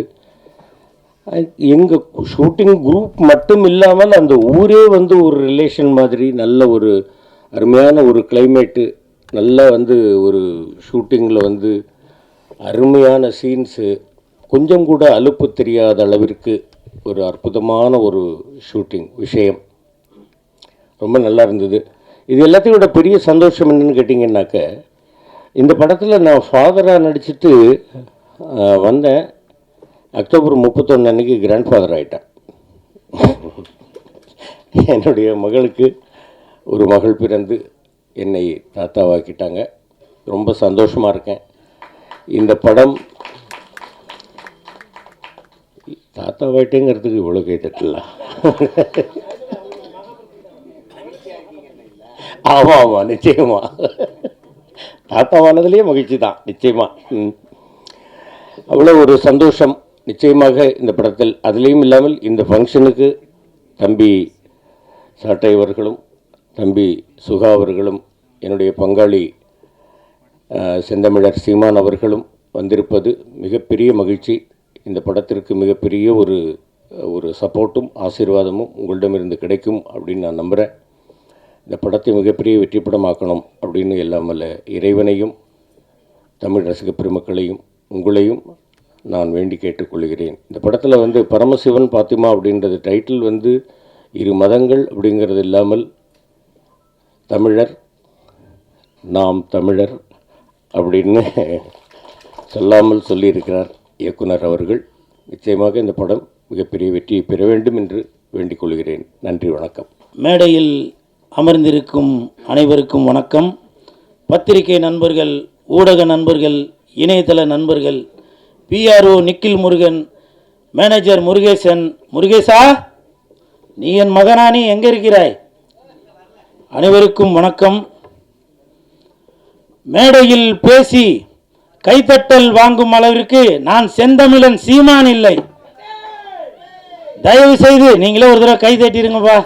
எங்கள் ஷூட்டிங் குரூப் மட்டும் இல்லாமல் அந்த ஊரே வந்து ஒரு ரிலேஷன் மாதிரி, நல்ல ஒரு அருமையான ஒரு கிளைமேட்டு, நல்லா வந்து ஒரு ஷூட்டிங்கில் வந்து அருமையான சீன்ஸு, கொஞ்சம் கூட அலுப்பு தெரியாத அளவிற்கு ஒரு அற்புதமான ஒரு ஷூட்டிங் விஷயம், ரொம்ப நல்லா இருந்தது. இது எல்லாத்தையும் விட பெரிய சந்தோஷம் என்னன்னு கேட்டிங்கன்னாக்க, இந்த படத்தில் நான் ஃபாதராக நடிச்சுட்டு வந்தேன். அக்டோபர் 31 அன்றைக்கி கிராண்ட் ஃபாதர் ஆகிட்டேன். என்னுடைய மகளுக்கு ஒரு மகள் பிறந்து என்னை தாத்தாவாக்கிட்டாங்க. ரொம்ப சந்தோஷமாக இருக்கேன். இந்த படம் தாத்தாவாயிட்டேங்கிறதுக்கு இவ்வளோ கை தட்டலாம். ஆமாம் ஆமாம், நிச்சயமாக தாத்தாவானதுலேயே மகிழ்ச்சி தான், நிச்சயமாக. அவ்வளோ ஒரு சந்தோஷம் நிச்சயமாக இந்த படத்தில். அதுலேயும் இல்லாமல் இந்த ஃபங்க்ஷனுக்கு தம்பி சாட்டை அவர்களும், தம்பி சுகா அவர்களும், என்னுடைய பங்காளி செந்தமிழர் சீமான் அவர்களும் வந்திருப்பது மிகப்பெரிய மகிழ்ச்சி. இந்த படத்திற்கு மிகப்பெரிய ஒரு சப்போர்ட்டும் ஆசீர்வாதமும் உங்களிடமிருந்து கிடைக்கும் அப்படின்னு நான் நம்புகிறேன். இந்த படத்தை மிகப்பெரிய வெற்றி படமாக்கணும் அப்படின்னு எல்லாமல்ல இறைவனையும் தமிழ் ரசிக பெருமக்களையும் உங்களையும் நான் வேண்டி கேட்டுக்கொள்கிறேன். இந்த படத்தில் வந்து பரமசிவன் பாத்திமா அப்படின்றது டைட்டில் வந்து 2 மதங்கள் அப்படிங்கிறது இல்லாமல் தமிழர், நாம் தமிழர் அப்படின்னு சொல்லாமல் சொல்லியிருக்கிறார் இயக்குனர் அவர்கள். நிச்சயமாக இந்த படம் மிகப்பெரிய வெற்றியை பெற வேண்டும் என்று வேண்டிக் கொள்கிறேன். நன்றி, வணக்கம். மேடையில் அமர்ந்திருக்கும் அனைவருக்கும் வணக்கம். பத்திரிகை நண்பர்கள், ஊடக நண்பர்கள், இணையதள நண்பர்கள், பிஆர்ஓ நிக்கில் முருகன், மேனேஜர் முருகேசன், முருகேசா நீ என் மகனா, நீ எங்கே இருக்கிறாய்? அனைவருக்கும் வணக்கம். மேடையில் பேசி கைத்தட்டல் வாங்கும் அளவிற்கு நான் செந்தமிழன் சீமான் இல்லை. தயவு செய்து நீங்களே ஒரு தடவை கை தட்டிடுங்கப்பா.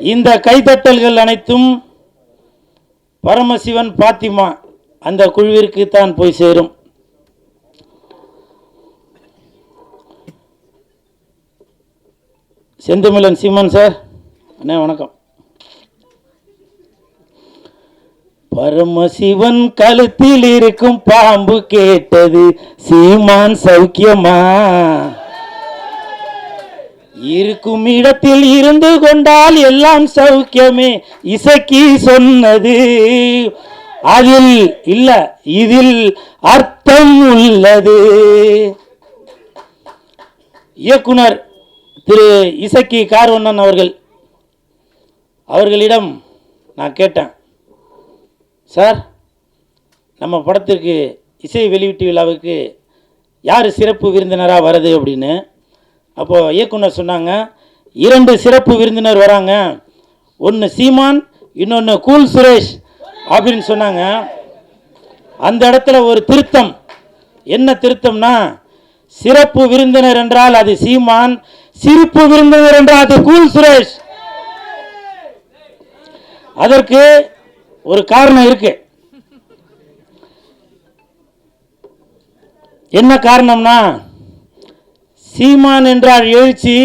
இந்த கைதட்டல்கள் அனைத்தும் பரமசிவன் பாத்திமா அந்த குழுவிற்கு தான் போய் சேரும். செந்தமிழன் சீமான் சார், அண்ணே வணக்கம். பரமசிவன் கழுத்தில் இருக்கும் பாம்பு கேட்டது சீமான் சௌக்கியமா, இருக்கும் இடத்தில் இருந்து கொண்டால் எல்லாம் சௌக்கியமே இசக்கி சொன்னது. அதில் இல்ல, இதில் அர்த்தம் உள்ளது. இயக்குனர் திரு இசக்கி கார்வண்ணன் அவர்களிடம் நான் கேட்டேன், சார் நம்ம படத்திற்கு இசை வெளியீட்டு விழாவுக்கு யார் சிறப்பு விருந்தினராக வருது அப்படின்னு. அப்போது இயக்குனர் சொன்னாங்க, 2 சிறப்பு விருந்தினர் வராங்க, ஒன்று சீமான், இன்னொன்று கூல் சுரேஷ் அப்படின்னு சொன்னாங்க. அந்த இடத்துல ஒரு திருத்தம். என்ன திருத்தம்னா, சிறப்பு விருந்தினர் என்றால் அது சீமான், சிரிப்பு விருந்தினர் என்றால் அது கூல் சுரேஷ். அதற்கு ஒரு காரணம் இருக்கு. என்ன காரணம்னா, சீமான் என்றால் எழுச்சி,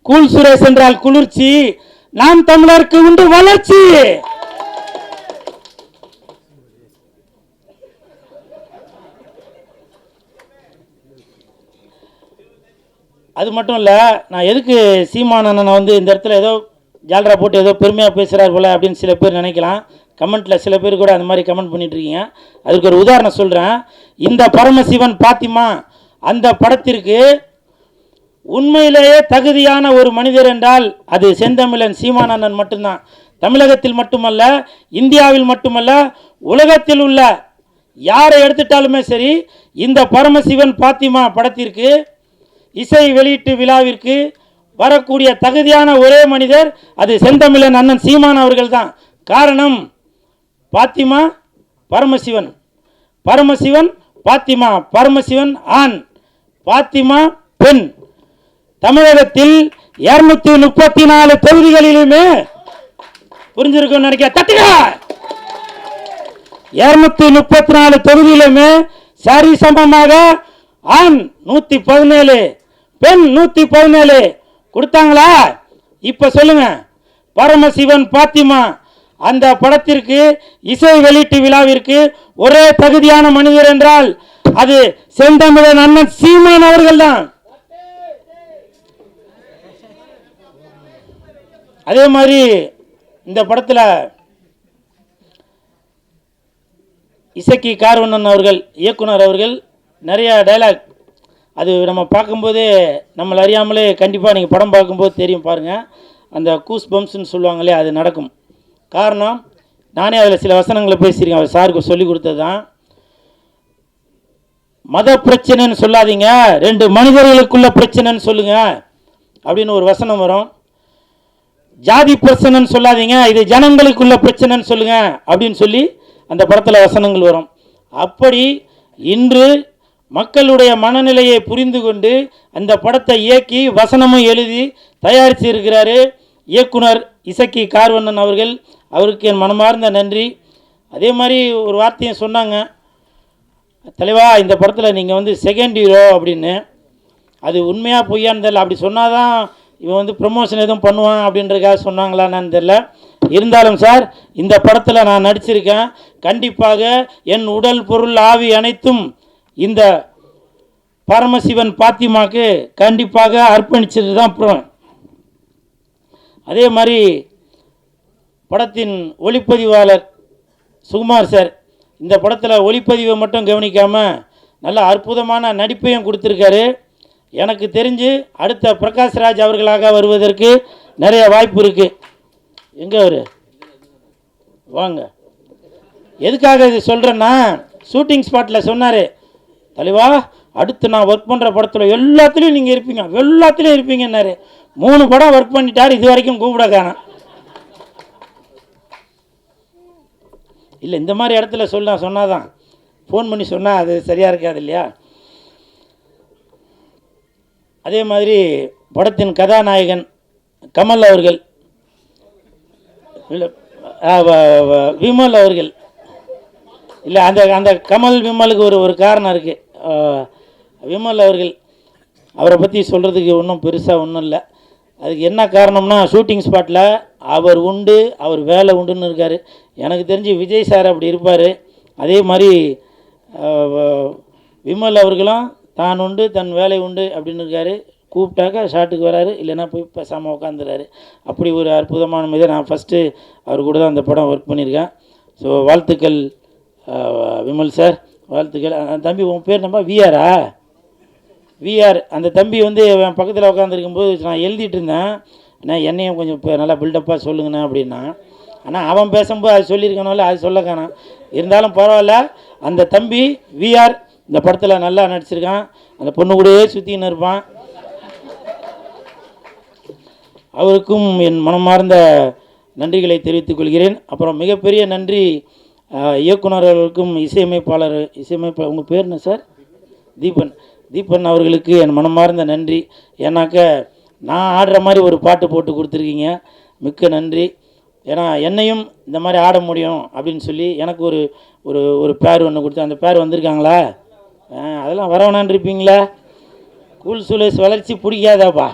கூல் சுரேஷ் என்றால் குளிர்ச்சி, நாம் தமிழருக்கு உண்டு வளர்ச்சி. அது மட்டும் இல்லை, நான் எதுக்கு சீமான் அண்ணனை வந்து இந்த இடத்துல ஏதோ ஜால்ரா போட்டு ஏதோ பெருமையாக பேசுகிறார் போல அப்படின்னு சில பேர் நினைக்கலாம். கமெண்ட்டில் சில பேர் கூட அந்த மாதிரி கமெண்ட் பண்ணிகிட்ருக்கீங்க. அதுக்கு ஒரு உதாரணம் சொல்கிறேன். இந்த பரமசிவன் பாத்திமா அந்த படத்திற்கு உண்மையிலேயே தகுதியான ஒரு மனிதர் என்றால் அது செந்தமிழன் சீமான் அண்ணன் மட்டும்தான். தமிழகத்தில் மட்டுமல்ல, இந்தியாவில் மட்டுமல்ல, உலகத்தில் உள்ள யாரை எடுத்துட்டாலுமே சரி, இந்த பரமசிவன் பாத்திமா படத்திற்கு இசை வெளியீட்டு விழாவிற்கு வரக்கூடிய தகுதியான ஒரே மனிதர் அது செந்தமிழன் அண்ணன் சீமான் அவர்கள் தான். காரணம், பாத்திமா பரமசிவன், பரமசிவன் பாத்திமா, பரமசிவன் ஆண், பாத்திமா பெண். தமிழகத்தில் 234 தொகுதிகளிலுமே புரிஞ்சிருக்கும் நினைக்க தட்டுங்க. 234 தொகுதியிலுமே சரி சமமாக ஆண் 117, பெண் 117 கொடுத்தாங்களா? இப்ப சொல்லுங்க, பரமசிவன் பாத்திமா அந்த படத்திற்கு இசை வெளியீட்டு விழாவிற்கு ஒரே தகுதியான மனிதர் என்றால் அது செந்தமிழன் அண்ணன் சீமான் அவர்கள் தான். அதே மாதிரி இந்த படத்தில் இசக்கி கார்வண்ணன் அவர்கள் இயக்குனர் அவர்கள் நிறைய டைலாக் அது நம்ம பார்க்கும்போதே நம்மளை அறியாமலே கண்டிப்பாக நீங்கள் படம் பார்க்கும்போது தெரியும் பாருங்கள், அந்த கூஸ் பம்ப்ஸ்ன்னு சொல்லுவாங்களே அது நடக்கும். காரணம், நானே அதில் சில வசனங்களை பேசியிருக்கேன், அவர் சாருக்கு சொல்லி கொடுத்தது தான். மத பிரச்சனைன்னு சொல்லாதீங்க, 2 மனிதர்களுக்குள்ள பிரச்சனைன்னு சொல்லுங்க அப்படின்னு ஒரு வசனம் வரும். ஜாதி பிரச்சனைன்னு சொல்லாதீங்க, இது ஜனங்களுக்குள்ள பிரச்சனைன்னு சொல்லுங்க அப்படின்னு சொல்லி அந்த படத்தில் வசனங்கள் வரும். அப்படி இன்று மக்களுடைய மனநிலையை புரிந்து கொண்டு அந்த படத்தை இயக்கி வசனமும் எழுதி தயாரித்து இருக்கிறாரு இயக்குனர் இசக்கி கார்வண்ணன் அவர்கள். அவருக்கு என் மனமார்ந்த நன்றி. அதே மாதிரி ஒரு வார்த்தையும் சொன்னாங்க, தலைவா இந்த படத்தில் நீங்கள் வந்து செகண்ட் ஹீரோ அப்படின்னு. அது உண்மையாக பொய்யான்னு தெரியல. அப்படி சொன்னால் தான் இவன் வந்து ப்ரமோஷன் எதுவும் பண்ணுவான் அப்படின்றதுக்காக சொன்னாங்களான்னு தெரில. இருந்தாலும் சார், இந்த படத்தில் நான் நடிச்சிருக்கேன். கண்டிப்பாக என் உடல் பொருள் ஆவி அனைத்தும் இந்த பரமசிவன் பாத்திமாக்கு கண்டிப்பாக அர்ப்பணிச்சுட்டு தான் போவேன். அதே மாதிரி படத்தின் ஒளிப்பதிவாளர் சுகுமார் சார் இந்த படத்தில் ஒளிப்பதிவை மட்டும் கவனிக்காமல் நல்ல அற்புதமான நடிப்பையும் கொடுத்துருக்காரு. எனக்கு தெரிஞ்சு அடுத்த பிரகாஷ்ராஜ் அவர்களாக வருவதற்கு நிறைய வாய்ப்பு இருக்குது. எங்கே அவர் வாங்க. எதுக்காக இது சொல்கிறேன்னா, ஷூட்டிங் ஸ்பாட்டில் சொன்னார், தலைவா அடுத்து நான் ஒர்க் பண்ணுற படத்தில் எல்லாத்துலேயும் நீங்கள் இருப்பீங்க, எல்லாத்துலேயும் இருப்பீங்கன்னாரு. 3 படம் ஒர்க் பண்ணிட்டார், இது வரைக்கும் கூப்பிட காணோம். இல்லை, இந்த மாதிரி இடத்துல சொன்னாதான், ஃபோன் பண்ணி சொன்னால் அது சரியாக இருக்காது இல்லையா. அதே மாதிரி படத்தின் கதாநாயகன் கமல் அவர்கள் இல்லை விமல் அவர்கள் இல்லை, அந்த அந்த கமல் விமலுக்கு ஒரு காரணம் இருக்குது. விமல் அவர்கள், அவரை பற்றி சொல்கிறதுக்கு ஒன்றும் பெருசாக ஒன்றும் இல்லை. அதுக்கு என்ன காரணம்னா, ஷூட்டிங் ஸ்பாட்டில் அவர் உண்டு, அவர் வேலை உண்டுன்னு இருக்கார். எனக்கு தெரிஞ்சு விஜய் சார் அப்படி இருப்பார். அதே மாதிரி விமல் அவர்களும் தான் உண்டு தன் வேலை உண்டு அப்படின்னு இருக்கார். கூப்பிட்டாக்கா ஷாட்டுக்கு வராரு, இல்லைன்னா போய் பேசாமல் உட்காந்துறாரு. அப்படி ஒரு அற்புதமான மீது நான் ஃபஸ்ட்டு அவர் கூட தான் அந்த படம் ஒர்க் பண்ணியிருக்கேன். ஸோ வாழ்த்துக்கள் விமல் சார், வாழ்த்துக்கள். அந்த தம்பி உன் பேர் நம்ம விஆரா? விஆர். அந்த தம்பி வந்து என் பக்கத்தில் உட்காந்துருக்கும்போது நான் எழுதிட்டு இருந்தேன், ஆனால் என்னையும் கொஞ்சம் இப்போ நல்லா பில்டப்பாக சொல்லுங்கண்ணா அப்படின்னா. ஆனால் அவன் பேசும்போது அது சொல்லியிருக்கனால அது சொல்ல காணாம். இருந்தாலும் பரவாயில்ல, அந்த தம்பி விஆர் இந்த படத்தில் நல்லா நடிச்சிருக்கான். அந்த பொண்ணு கூடயே சுற்றின்னு இருப்பான். அவருக்கும் என் மனமார்ந்த நன்றிகளை தெரிவித்துக் கொள்கிறேன். அப்புறம் மிகப்பெரிய நன்றி இயக்குனர் அவர்களுக்கும் இசையமைப்பாளர் உங்கள் பேர் என்ன சார்? தீபன் அவர்களுக்கு என் மனமார்ந்த நன்றி. ஏன்னாக்க நான் ஆடுற மாதிரி ஒரு பாட்டு போட்டு கொடுத்துருக்கீங்க, மிக்க நன்றி. ஏன்னா என்னையும் இந்த மாதிரி ஆட முடியும் அப்படின்னு சொல்லி எனக்கு ஒரு ஒரு ஒரு பேர் ஒன்று கொடுத்து, அந்த பேர் வந்திருக்காங்களா? அதெல்லாம் வரவேணான் இருப்பீங்களா? கூல் சுலேஷ் வளர்ச்சி பிடிக்காதாப்பா?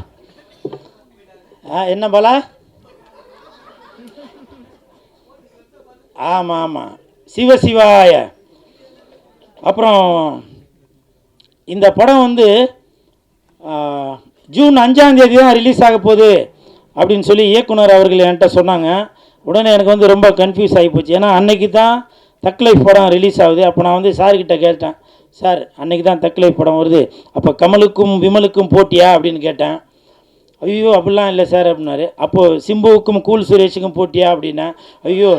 என்ன பாலா? ஆமாம் ஆமாம், சிவசிவாய. அப்புறம் இந்த படம் வந்து ஜூன் 5ஆம் தேதி தான் ரிலீஸ் ஆக போகுது அப்படின்னு சொல்லி இயக்குனர் அவர்கள் என்கிட்ட சொன்னாங்க. உடனே எனக்கு வந்து ரொம்ப கன்ஃபியூஸ் ஆகி போச்சு. ஏன்னா அன்னைக்கு தான் தக் லைஃப் படம் ரிலீஸ் ஆகுது. அப்போ நான் வந்து சார்கிட்ட கேட்டேன், சார் அன்னைக்கு தான் தக் லைஃப் படம் வருது, அப்போ கமலுக்கும் விமலுக்கும் போட்டியா அப்படின்னு கேட்டேன். ஐயோ அப்படிலாம் இல்லை சார் அப்படின்னாரு. அப்போது சிம்புவுக்கும் கூல் சுரேஷுக்கும் போட்டியா அப்படின்னா, ஐயோ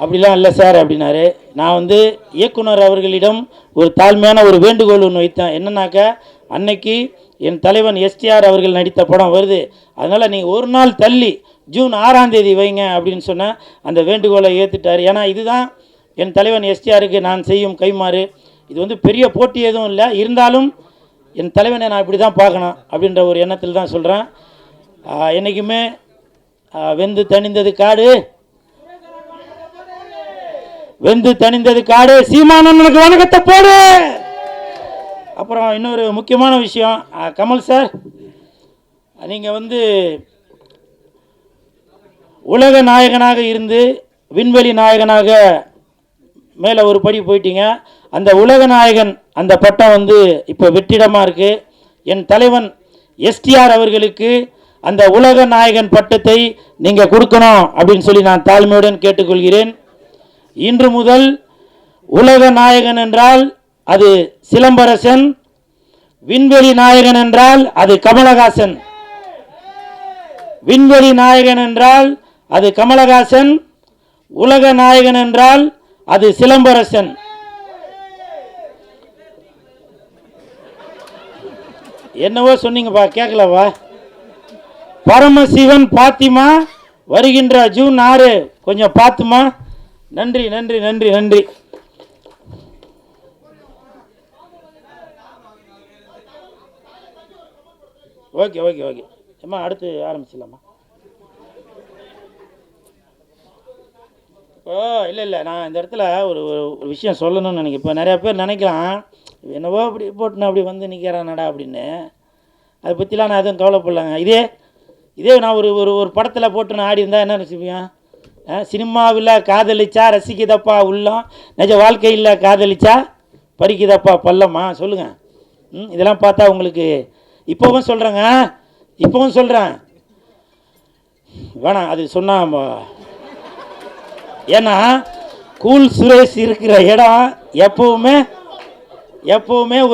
அப்படிலாம் இல்லை சார் அப்படின்னாரு. நான் வந்து இயக்குனர் அவர்களிடம் ஒரு தாழ்மையான ஒரு வேண்டுகோள் ஒன்று வைத்தேன். என்னன்னாக்கா, அன்னைக்கு என் தலைவன் எஸ்டிஆர் அவர்கள் நடித்த படம் வருது, அதனால் நீங்கள் ஒரு நாள் தள்ளி ஜூன் 6ஆம் தேதி வைங்க அப்படின்னு சொன்னால் அந்த வேண்டுகோளை ஏற்றுட்டார். ஏன்னா இதுதான் என் தலைவன் எஸ்டிஆருக்கு நான் செய்யும் கைமாறு. இது வந்து பெரிய போட்டி எதுவும் இல்லை, இருந்தாலும் என் தலைவனை நான் இப்படி தான் பார்க்கணும் அப்படின்ற ஒரு எண்ணத்தில் தான் சொல்கிறேன். என்றைக்குமே வெந்து தணிந்தது காடு, வெந்து தணிந்தது காடு, சீமானனுக்கு வணக்கத்தை போடு. அப்புறம் இன்னொரு முக்கியமான விஷயம், கமல் சார், நீங்கள் வந்து உலக நாயகனாக இருந்து விண்வெளி நாயகனாக மேலே ஒரு படி போயிட்டீங்க. அந்த உலக நாயகன் அந்த பட்டம் வந்து இப்போ வெற்றிடமாக இருக்குது. என் தலைவன் எஸ்டிஆர் அவர்களுக்கு அந்த உலக நாயகன் பட்டத்தை நீங்கள் கொடுக்கணும் அப்படின்னு சொல்லி நான் தாழ்மையுடன் கேட்டுக்கொள்கிறேன். இன்று முதல் உலக நாயகன் என்றால் அது சிலம்பரசன், விண்வெளி நாயகன் என்றால் அது கமலஹாசன். விண்வெளி நாயகன் என்றால் அது கமலஹாசன், உலக நாயகன் என்றால் அது சிலம்பரசன். என்னவோ சொன்னீங்கப்பா, கேட்கலவா? பரமசிவன் பாத்திமா வருகின்ற ஜூன் 6, கொஞ்சம் பார்த்துமா. நன்றி நன்றி நன்றி நன்றி. ஓகே ஓகே ஓகே அம்மா, அடுத்து ஆரம்பிச்சிடலாமா? ஓ இல்லை, நான் இந்த இடத்துல ஒரு ஒரு விஷயம் சொல்லணும்னு நினைக்கிறேன். இப்போ நிறையா பேர் நினைக்கலாம், என்னவோ அப்படி போட்டுன்னு அப்படி வந்து நிற்கிறானடா அப்படின்னு. அதை பற்றிலாம் நான் எதுவும் கவலைப்படலாங்க. இதே நான் ஒரு ஒரு படத்தில் போட்டு நான் ஆடி இருந்தால் என்ன நினச்சிப்பேன்? சினிமாவில் காதலிச்சா ரசிக்குதப்பா உள்ளம், நிஜ வாழ்க்கையில் காதலிச்சா பறிக்குதப்பா பள்ளமா? சொல்லுங்கள். இதெல்லாம் பார்த்தா உங்களுக்கு இப்போவும் சொல்கிறேன் வேணாம் அது சொன்னால். ஏன்னா கூல் சுரேஷ் இருக்கிற இடம் எப்போவுமே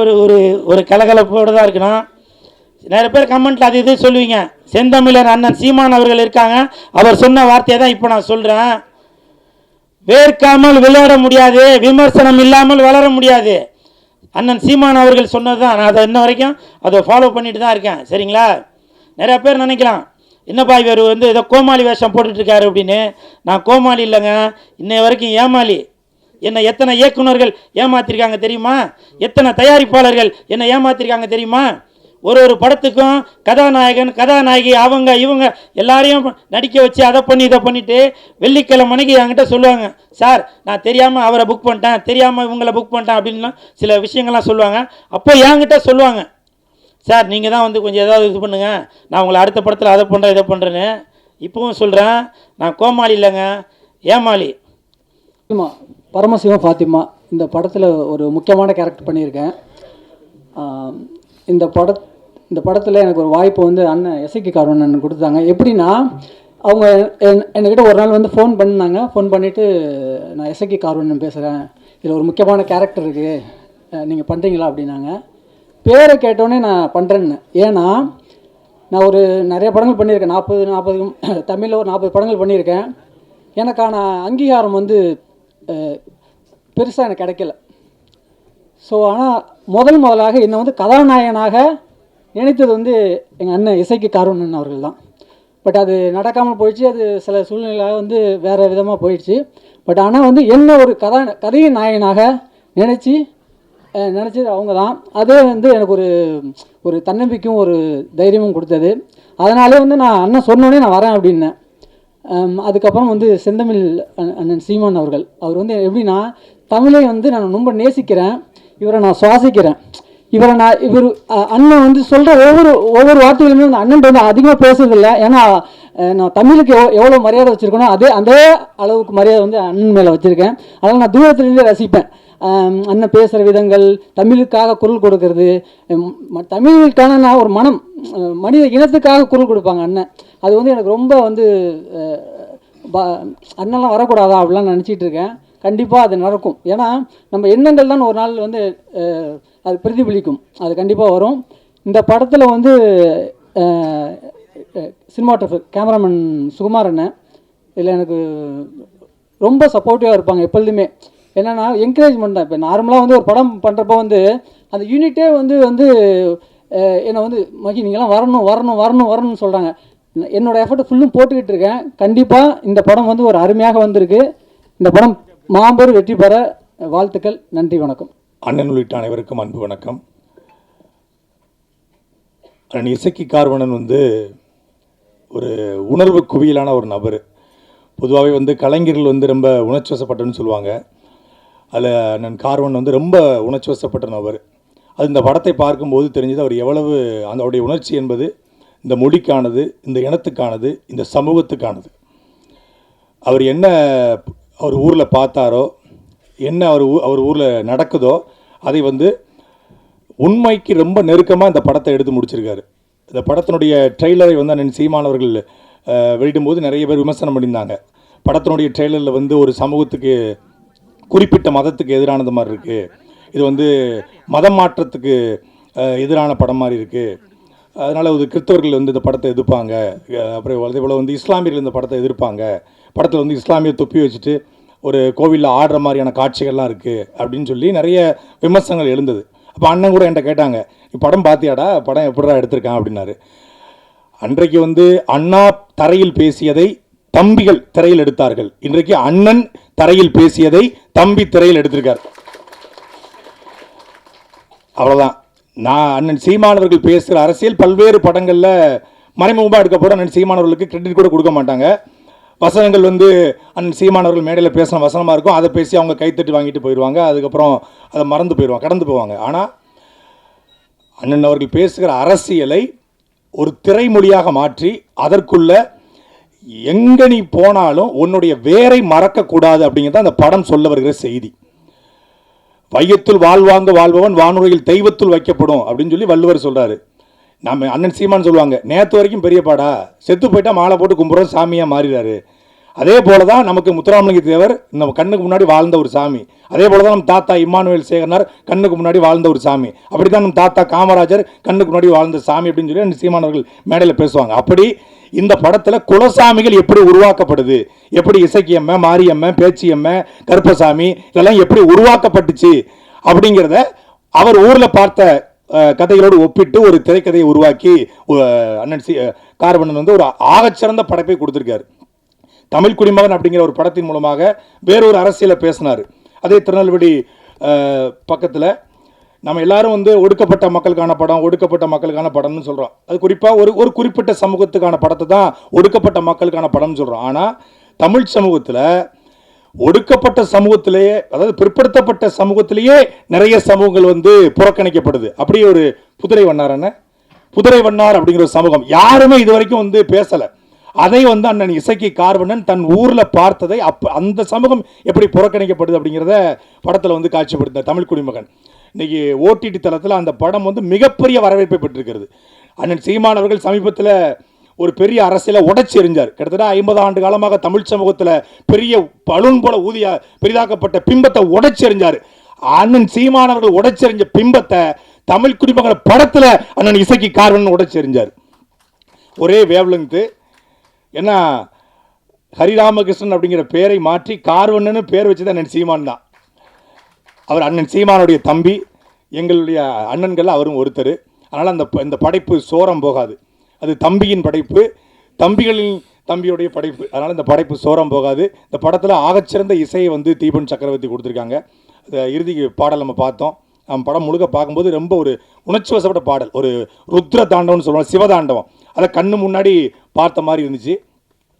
ஒரு ஒரு ஒரு கலகலப்போடு தான் இருக்கணும். நிறைய பேர் கமெண்ட்டில் அது இது சொல்லுவீங்க. செந்தமிழர் அண்ணன் சீமான் அவர்கள் இருக்காங்க, அவர் சொன்ன வார்த்தையை தான் இப்போ நான் சொல்கிறேன். வேர்க்காமல் விளையாட முடியாது, விமர்சனம் இல்லாமல் வளர முடியாது. அண்ணன் சீமான் அவர்கள் சொன்னது தான். நான் அதை இன்ன வரைக்கும் அதை ஃபாலோ பண்ணிட்டு தான் இருக்கேன். சரிங்களா? நிறையா பேர் நினைக்கலாம், என்னப்பா இவர் வந்து ஏதோ கோமாளி வேஷம் போட்டுட்ருக்காரு அப்படின்னு. நான் கோமாளி இல்லைங்க, இன்னை வரைக்கும் ஏமாளி. என்னை எத்தனை இயக்குனர்கள் ஏமாற்றிருக்காங்க தெரியுமா? எத்தனை தயாரிப்பாளர்கள் என்னை ஏமாற்றிருக்காங்க தெரியுமா? ஒரு படத்துக்கும் கதாநாயகன் கதாநாயகி அவங்க இவங்க எல்லாரையும் நடிக்க வச்சு அதை பண்ணி இதை பண்ணிவிட்டு வெள்ளிக்கிழமை மணிக்கு என்கிட்ட சொல்லுவாங்க, சார் நான் தெரியாமல் அவரை புக் பண்ணிட்டேன், தெரியாமல் இவங்களை புக் பண்ணிட்டேன் அப்படின்லாம் சில விஷயங்கள்லாம் சொல்லுவாங்க. அப்போ என்கிட்ட சொல்லுவாங்க, சார் நீங்கள் தான் வந்து கொஞ்சம் ஏதாவது இது பண்ணுங்கள், நான் உங்களை அடுத்த படத்தில் அதை பண்ணுறேன் இதை பண்ணுறேன்னு. இப்போவும் சொல்கிறேன், நான் கோமாளி இல்லைங்க, ஏமாளி. பரமசிவம் ஃபாத்திமா இந்த படத்தில் ஒரு முக்கியமான கேரக்டர் பண்ணியிருக்கேன். இந்த படத்தில் எனக்கு ஒரு வாய்ப்பு வந்து அண்ணன் எஸ்ஐகே கார்வண்ணன் கொடுத்தாங்க. எப்படின்னா அவங்க என்கிட்ட ஒரு நாள் வந்து ஃபோன் பண்ணாங்க. ஃபோன் பண்ணிவிட்டு, நான் எஸ்ஐகே கார்வண்ணன் பேசுகிறேன், இதில் ஒரு முக்கியமான கேரக்டர் இருக்குது, நீங்கள் பண்ணுறீங்களா அப்படின்னாங்க. பேரை கேட்டோன்னே நான் பண்ணுறேன்னு. ஏன்னா நான் நிறைய படங்கள் பண்ணியிருக்கேன், 40 தமிழில் ஒரு 40 படங்கள் பண்ணியிருக்கேன். எனக்கான அங்கீகாரம் வந்து பெருசாக எனக்கு கிடைக்கல. ஸோ ஆனால் முதலாக என்னை வந்து கதாநாயகனாக நினைத்தது வந்து எங்கள் அண்ணன் எஸ்ஐகே கார்வண்ணன் அவர்கள் தான். பட் அது நடக்காமல் போயிடுச்சு. அது சில சூழ்நிலையாக வந்து வேறு விதமாக போயிடுச்சு. பட் ஆனால் வந்து என்ன ஒரு கதையின் நாயகனாக நினச்சது அவங்க தான். அதே வந்து எனக்கு ஒரு தன்னம்பிக்கையும் ஒரு தைரியமும் கொடுத்தது. அதனாலே வந்து நான் அண்ணன் சொன்னோடனே நான் வரேன் அப்படின்னேன். அதுக்கப்புறம் வந்து செந்தமிழ் அண்ணன் சீமான் அவர் வந்து எப்படின்னா, தமிழை வந்து நான் ரொம்ப நேசிக்கிறேன், இவரை நான் சுவாசிக்கிறேன், இவர் அண்ணன் வந்து சொல்கிற ஒவ்வொரு வார்த்தைகளுமே வந்து அண்ணன் வந்து அதிகமாக பேசுறதில்லை. ஏன்னா நான் தமிழுக்கு எவ்வளோ மரியாதை வச்சுருக்கேனோ அதே அளவுக்கு மரியாதை வந்து அண்ணன் மேலே வச்சுருக்கேன். அதனால் நான் தூரத்துலேருந்தே ரசிப்பேன். அண்ணன் பேசுகிற விதங்கள், தமிழுக்காக குரல் கொடுக்கறது, தமிழுக்கான ஒரு மனித இனத்துக்காக குரல் கொடுப்பாங்க அண்ணன். அது வந்து எனக்கு ரொம்ப வந்து அண்ணன்லாம் வரக்கூடாதா அப்படிலாம் நினச்சிட்டு இருக்கேன். கண்டிப்பாக அது நடக்கும். ஏன்னா நம்ம எண்ணங்கள் தான் ஒரு நாள் வந்து அது பிரதிபலிக்கும். அது கண்டிப்பாக வரும். இந்த படத்தில் வந்து சினிமாட்டோகிராஃபர் கேமராமேன் சுகுமார் அண்ணன் இதில் எனக்கு ரொம்ப சப்போர்ட்டிவாக இருப்பாங்க எப்பொழுதுமே. என்னென்னா என்கரேஜ்மெண்ட் தான். இப்போ நார்மலாக வந்து ஒரு படம் பண்ணுறப்போ வந்து அந்த யூனிட்டே வந்து என்னை வந்து மகி நீங்களாம் வரணும்னு சொல்கிறாங்க. என்னோடய எஃபர்ட் ஃபுல்லும் போட்டுக்கிட்டு இருக்கேன். கண்டிப்பாக இந்த படம் வந்து ஒரு அருமையாக வந்திருக்கு. இந்த படம் மாபெரும் வெற்றி பெற வாழ்த்துக்கள். நன்றி, வணக்கம். அண்ணன் உள்ளிட்ட அனைவருக்கும் அன்பு வணக்கம். அண்ணன் எஸ்ஐகே கார்வண்ணன் வந்து ஒரு உணர்வு குவியலான ஒரு நபர். பொதுவாகவே வந்து கலைஞர்கள் வந்து ரொம்ப உணர்ச்சி வசப்பட்டன்னு சொல்லுவாங்க. அதில் அண்ணன் கார்வன் வந்து ரொம்ப உணர்ச்சி வசப்பட்ட நபர். அது இந்த படத்தை பார்க்கும்போது தெரிஞ்சது அவர் எவ்வளவு அவருடைய உணர்ச்சி என்பது இந்த மொழிக்கானது, இந்த இனத்துக்கானது, இந்த சமூகத்துக்கானது. அவர் என்ன அவர் ஊரில் பார்த்தாரோ, என்ன அவர் ஊரில் நடக்குதோ அதை வந்து உண்மைக்கு ரொம்ப நெருக்கமாக இந்த படத்தை எடுத்து முடிச்சிருக்காரு. இந்த படத்தினுடைய ட்ரெய்லரை வந்து அண்ணன் சீமானவர்கள் வெளியிடும்போது நிறைய பேர் விமர்சனம் பண்ணியிருந்தாங்க. படத்தினுடைய ட்ரெய்லரில் வந்து ஒரு சமூகத்துக்கு, குறிப்பிட்ட மதத்துக்கு எதிரானது மாதிரி இருக்குது, இது வந்து மதம் மாற்றத்துக்கு எதிரான படம் மாதிரி இருக்குது, அதனால் ஒரு கிறிஸ்தவர்கள் வந்து இந்த படத்தை எதிர்ப்பாங்க, அப்புறம் அதே போல் வந்து இஸ்லாமியர்கள் இந்த படத்தை எதிர்ப்பாங்க, படத்தில் வந்து இஸ்லாமிய தொப்பி வச்சுட்டு ஒரு கோவிலில் ஆடுற மாதிரியான காட்சிகள்லாம் இருக்குது அப்படின்னு சொல்லி நிறைய விமர்சனங்கள் எழுந்தது. அப்போ அண்ணன் கூட என்கிட்ட கேட்டாங்க, நீ படம் பார்த்தியாடா, படம் எப்படிடா எடுத்திருக்கான் அப்படின்னாரு. அன்றைக்கு வந்து அண்ணா தரையில் பேசியதை தம்பிகள் திரையில் எடுத்தார்கள். இன்றைக்கு அண்ணன் தரையில் பேசியதை தம்பி திரையில் எடுத்திருக்கார். அவ்வளோதான். நான் அண்ணன் சீமானவர்கள் பேசுகிற அரசியல் பல்வேறு படங்களில் மறைமுகமாக எடுக்கப்போட அண்ணன் சீமானவர்களுக்கு கிரெடிட் கூட கொடுக்க மாட்டாங்க. வசனங்கள் வந்து அண்ணன் சீமானவர்கள் மேடையில் பேசின வசனமாக இருக்கும், அதை பேசி அவங்க கைத்தட்டி வாங்கிட்டு போயிடுவாங்க, அதுக்கப்புறம் அதை மறந்து போயிடுவாங்க, கடந்து போவாங்க. ஆனால் அண்ணன் அவர்கள் பேசுகிற அரசியலை ஒரு திரைமொழியாக மாற்றி அதற்குள்ள எங்கே நீ போனாலும் உன்னுடைய வேரை மறக்கக்கூடாது அப்படிங்கிறது அந்த படம் சொல்ல வருகிற செய்தி. வையத்துள் வாழ்வாங்க வாழ்பவன் வானுரையில் தெய்வத்துள் வைக்கப்படும் அப்படின்னு சொல்லி வள்ளுவர் சொல்கிறாரு. நம்ம அண்ணன் சீமான் சொல்லுவாங்க, நேற்று வரைக்கும் பெரியப்பாடா, செத்து போயிட்டா மாலை போட்டு கும்புறோம் சாமியாக மாறிடாரு. அதே போல தான் நமக்கு முத்துராமலிங்க தேவர் நம்ம கண்ணுக்கு முன்னாடி வாழ்ந்த ஒரு சாமி. அதே போல தான் நம்ம தாத்தா இம்மானுவேல் சேகரனார் கண்ணுக்கு முன்னாடி வாழ்ந்த ஒரு சாமி. அப்படி தான் நம்ம தாத்தா காமராஜர் கண்ணுக்கு முன்னாடி வாழ்ந்த சாமி அப்படின்னு சொல்லி அண்ணன் சீமானவர்கள் மேடையில் பேசுவாங்க. அப்படி இந்த படத்தில் குலசாமிகள் எப்படி உருவாக்கப்படுது, எப்படி இசக்கியம்ம, மாரியம்ம, பேச்சியம்ம, கருப்பசாமி இதெல்லாம் எப்படி உருவாக்கப்பட்டுச்சு அப்படிங்கிறத அவர் ஊரில் பார்த்த கதைகளோடு ஒப்பிட்டு ஒரு திரைக்கதையை உருவாக்கி அண்ணன் கார்வண்ணன் வந்து ஒரு ஆகச்சிறந்த படைப்பை கொடுத்துருக்காரு. தமிழ் குடிமகன் அப்படிங்கிற ஒரு படத்தின் மூலமாக வேறொரு அரசியலை பேசினார். அதே திருநெல்வேலி பக்கத்தில் நம்ம எல்லாரும் வந்து ஒடுக்கப்பட்ட மக்களுக்கான படம், ஒடுக்கப்பட்ட மக்களுக்கான படம்னு சொல்கிறோம். அது குறிப்பாக ஒரு குறிப்பிட்ட சமூகத்துக்கான படத்தை தான் ஒடுக்கப்பட்ட மக்களுக்கான படம்னு சொல்கிறோம். ஆனால் தமிழ் சமூகத்தில் ஒடுக்கப்பட்ட சமூகத்திலேயே, அதாவது பிற்படுத்தப்பட்ட சமூகத்திலேயே நிறைய சமூகங்கள் வந்து புறக்கணிக்கப்படுது. அப்படியே ஒரு புதுரை வண்ணார் அப்படிங்கிற ஒரு சமூகம் யாருமே இது வரைக்கும் வந்து பேசலை. அதை வந்து அண்ணன் இசக்கி கார்வண்ணன் தன் ஊரில் பார்த்ததை அந்த சமூகம் எப்படி புறக்கணிக்கப்படுது அப்படிங்கிறத படத்தில் வந்து காட்சிப்படுத்த தமிழ் குடிமகன். இன்னைக்கு ஓடிடி தளத்தில் அந்த படம் வந்து மிகப்பெரிய வரவேற்பை பெற்றிருக்கிறது. அண்ணன் சீமான் அவர்கள் சமீபத்தில் ஒரு பெரிய அரசியலை உடைச்சி எறிஞ்சார். கிட்டத்தட்ட 50 ஆண்டு காலமாக தமிழ் சமூகத்தில் பெரிய பலூன் போல பெரிதாக்கப்பட்ட பிம்பத்தை உடைச்சி எறிஞ்சார். அண்ணன் சீமான் அவர்கள் உடைச்செறிஞ்ச பிம்பத்தை தமிழ் குடிமகன் படத்தில் அண்ணன் இசக்கி கார்வண்ணன் உடைச்சி எறிஞ்சார். ஒரே வேவ்லெங்து. ஏன்னா ஹரிராமகிருஷ்ணன் அப்படிங்கிற பேரை மாற்றி கார்வண்ணன்னு பேர் வச்சது அண்ணன் சீமான் தான். அவர் அண்ணன் சீமானுடைய தம்பி, எங்களுடைய அண்ணன்கள் அவரும் ஒருத்தர். அதனால் இந்த படைப்பு சோரம் போகாது. அது தம்பியின் படைப்பு, தம்பிகளின் தம்பியுடைய படைப்பு. அதனால் இந்த படைப்பு சோரம் போகாது. இந்த படத்தில் ஆகச்சிறந்த இசையை வந்து தீபன் சக்கரவர்த்தி கொடுத்துருக்காங்க. அந்த இறுதி பாடல் நம்ம பார்த்தோம். நம்ம படம் முழுக்க பார்க்கும்போது ரொம்ப ஒரு உணர்ச்சி வசப்பட்ட பாடல், ஒரு ருத்ர தாண்டவம்னு சொல்லுவாங்க, சிவதாண்டவம். அதை கண்ணு முன்னாடி பார்த்த மாதிரி இருந்துச்சு.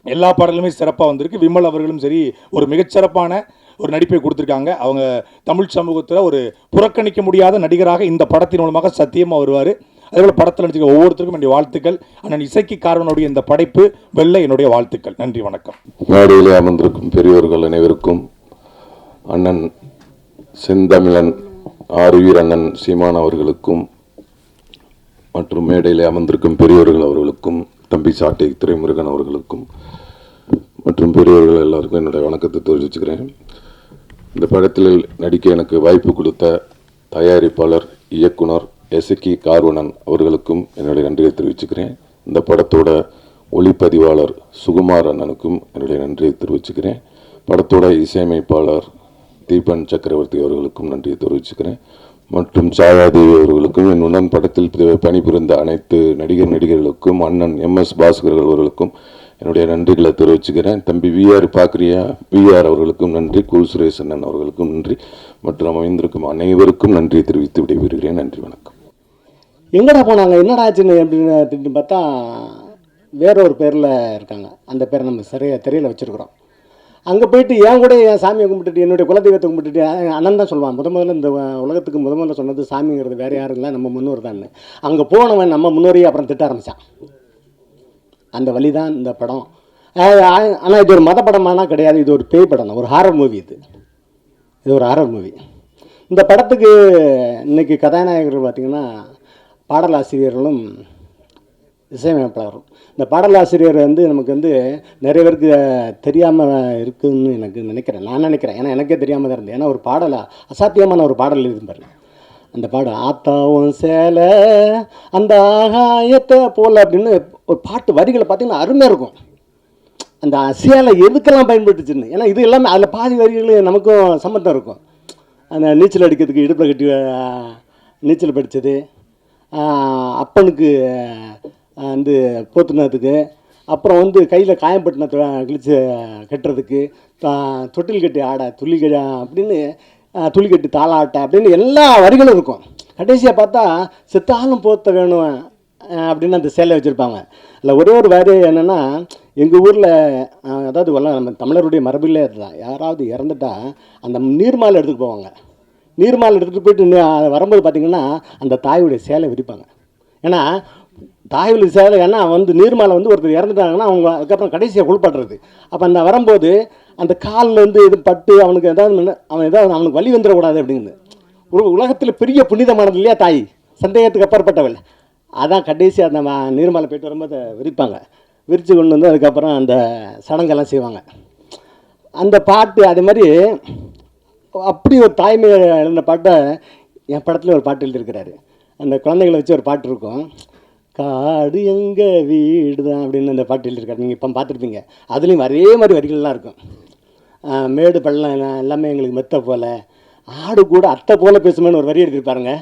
எல்லா பாடலுமே சிறப்பாக வந்திருக்கு. விமல் அவர்களும் சரி ஒரு மிகச்சிறப்பான ஒரு நடிப்பை கொடுத்துருக்காங்க. அவங்க தமிழ் சமூகத்தில் ஒரு புறக்கணிக்க முடியாத நடிகராக இந்த படத்தின் மூலமாக சத்தியமாக வருவார். அதேபோல் படத்தில் நடிச்சிருக்க ஒவ்வொருத்தருக்கும் என்னுடைய வாழ்த்துக்கள். அண்ணன் இசக்கி கார்வனுடைய இந்த படைப்பு வெல்ல என்னுடைய வாழ்த்துக்கள். நன்றி, வணக்கம். மேடையிலே அமர்ந்திருக்கும் பெரியவர்கள் அனைவருக்கும், அண்ணன் செந்தமிழன் ஆருயிர் அண்ணன் சீமான் அவர்களுக்கும் மற்றும் மேடையிலே அமர்ந்திருக்கும் பெரியவர்கள் அவர்களுக்கும், தம்பி சாட்டை துரைமுருகன் அவர்களுக்கும் மற்றும் பெரியவர்கள் எல்லாருக்கும் என்னுடைய வணக்கத்தை தெரிவிச்சுக்கிறேன். இந்த படத்தில் நடிக்க எனக்கு வாய்ப்பு கொடுத்த தயாரிப்பாளர், இயக்குனர் இசக்கி கார்வண்ணன் அவர்களுக்கும் என்னுடைய நன்றியை தெரிவிச்சுக்கிறேன். இந்த படத்தோட ஒளிப்பதிவாளர் சுகுமார் அண்ணனுக்கும் என்னுடைய நன்றியை தெரிவிச்சுக்கிறேன். படத்தோட இசையமைப்பாளர் தீபன் சக்கரவர்த்தி அவர்களுக்கும் நன்றியை தெரிவிச்சுக்கிறேன். மற்றும் சாயாதேவி அவர்களுக்கும், என் உடன் படத்தில் பணிபுரிந்த அனைத்து நடிகர்களுக்கும், அண்ணன் MS பாஸ்கர் அவர்களுக்கும் என்னுடைய நன்றிகளை தெரிவிச்சுக்கிறேன். தம்பி VR பார்க்குறியா, VR அவர்களுக்கும் நன்றி, கூல் சுரேஷ் அண்ணன் அவர்களுக்கும் நன்றி, மற்றும் அமைந்திருக்கும் அனைவருக்கும் நன்றி தெரிவித்து விடைபெறுகிறேன். நன்றி, வணக்கம். எங்கடா போனாங்க, என்னடா ஆச்சுன்னு அப்படின்னு பார்த்தா வேற ஒரு பேரில் இருக்காங்க. அந்த பேரை நம்ம சரியாக தெரியல வச்சுருக்குறோம். அங்கே போயிட்டு என் கூட என் சாமியை கும்பிட்டுட்டு, என்னுடைய குலதெய்வத்தை கும்பிட்டுட்டு, அண்ணன் தான் சொல்லுவான், முதல்ல இந்த உலகத்துக்கு முதல்ல சொன்னது சாமிங்கிறது வேறு யாரும் இல்லை, நம்ம முன்னோர் தான். அங்கே போனவன் நம்ம முன்னோரையே அப்புறம் திட்ட ஆரம்பித்தான். அந்த வழி தான் இந்த படம். ஆனால் இது ஒரு மத படமானா கிடையாது, இது ஒரு பேய் படம் தான், ஒரு ஹாரர் மூவி. இது ஒரு ஹாரர் மூவி. இந்த படத்துக்கு இன்றைக்கி கதாநாயகர்கள் பார்த்திங்கன்னா பாடலாசிரியர்களும் இசையமைப்பாளரும். இந்த பாடலாசிரியர் வந்து நமக்கு வந்து நிறைய பேருக்கு தெரியாமல் இருக்குதுன்னு நான் நினைக்கிறேன். ஏன்னா எனக்கே தெரியாமல் தான் இருந்தது. ஏன்னா ஒரு அசாத்தியமான ஒரு பாடல் எழுதிப்பார். அந்த பாடம் ஆத்தாவும் சேலை அந்த ஆகாயத்தை போல் அப்படின்னு ஒரு பாட்டு வரிகளை பார்த்திங்கன்னா அருமையாக இருக்கும். அந்த சேலை எதுக்கெல்லாம் பயன்பட்டுச்சுன்னு, ஏன்னா இது எல்லாமே அதில் பாதி வரிகள் நமக்கும் சம்மந்தம் இருக்கும். அந்த நீச்சல் அடிக்கிறதுக்கு இடுப்பில் கட்டி நீச்சல் படித்தது, அப்பனுக்கு வந்து போத்துனதுக்கு, அப்புறம் வந்து கையில் காயம்பட்டினத்தை கிழிச்சு கட்டுறதுக்கு, தொட்டில் கட்டி ஆட துள்ளி அப்படின்னு துளி கட்டி தாளாட்ட அப்படின்னு எல்லா வரிகளும் இருக்கும். கடைசியாக பார்த்தா செத்தாலும் போத்த வேணும் அப்படின்னு அந்த சேலை வச்சுருப்பாங்க. இல்லை ஒரே ஒரு வரி என்னென்னா, எங்கள் ஊரில் அதாவது நம்ம தமிழருடைய மரபிலே இருந்தால் யாராவது இறந்துட்டா அந்த நீர்மாலை எடுத்துகிட்டு போவாங்க. நீர்மாலை எடுத்துகிட்டு போயிட்டு வரும்போது பார்த்திங்கன்னா அந்த தாயுடைய சேலை விரிப்பாங்க. ஏன்னா தாய்வழி சேலை, ஏன்னா வந்து நீர்மாலை வந்து ஒருத்தர் இறந்துட்டாங்கன்னா அவங்க அதுக்கப்புறம் கடைசியாக குளிப்பாட்டுறது. அப்போ அந்த வரும்போது அந்த காலில் வந்து இது பட்டு அவனுக்கு அவனுக்கு வலி வந்துடக்கூடாது அப்படிங்கிறது. உலகத்தில் பெரிய புனிதமானது இல்லையா தாய், சந்தேகத்துக்கு அப்பாற்பட்டவள். அதான் கடைசியாக அந்த நீர்மாலை போய்ட்டு வரும்போது விரிப்பாங்க. விரித்து கொண்டு வந்து அதுக்கப்புறம் அந்த சடங்கெல்லாம் செய்வாங்க. அந்த பாட்டு அதே மாதிரி அப்படி ஒரு தாய்மை எழுந்த பாட்டை என் படத்தில் ஒரு பாட்டு எழுதியிருக்கிறாரு. அந்த குழந்தைகளை வச்சு ஒரு பாட்டு இருக்கும், காடு எங்கள் வீடு தான் அப்படின்னு அந்த பாட்டு எழுதியிருக்காரு. நீங்கள் இப்போ பார்த்துருப்பீங்க. அதுலேயும் அதே மாதிரி வரிகள்லாம் இருக்கும். மேடு பள்ளம் எல்லாமே எங்களுக்கு மெத்த போல், ஆடு கூட அத்தை போல் பேசுமேன்னு ஒரு வரி எழுதியிருப்பாருங்க.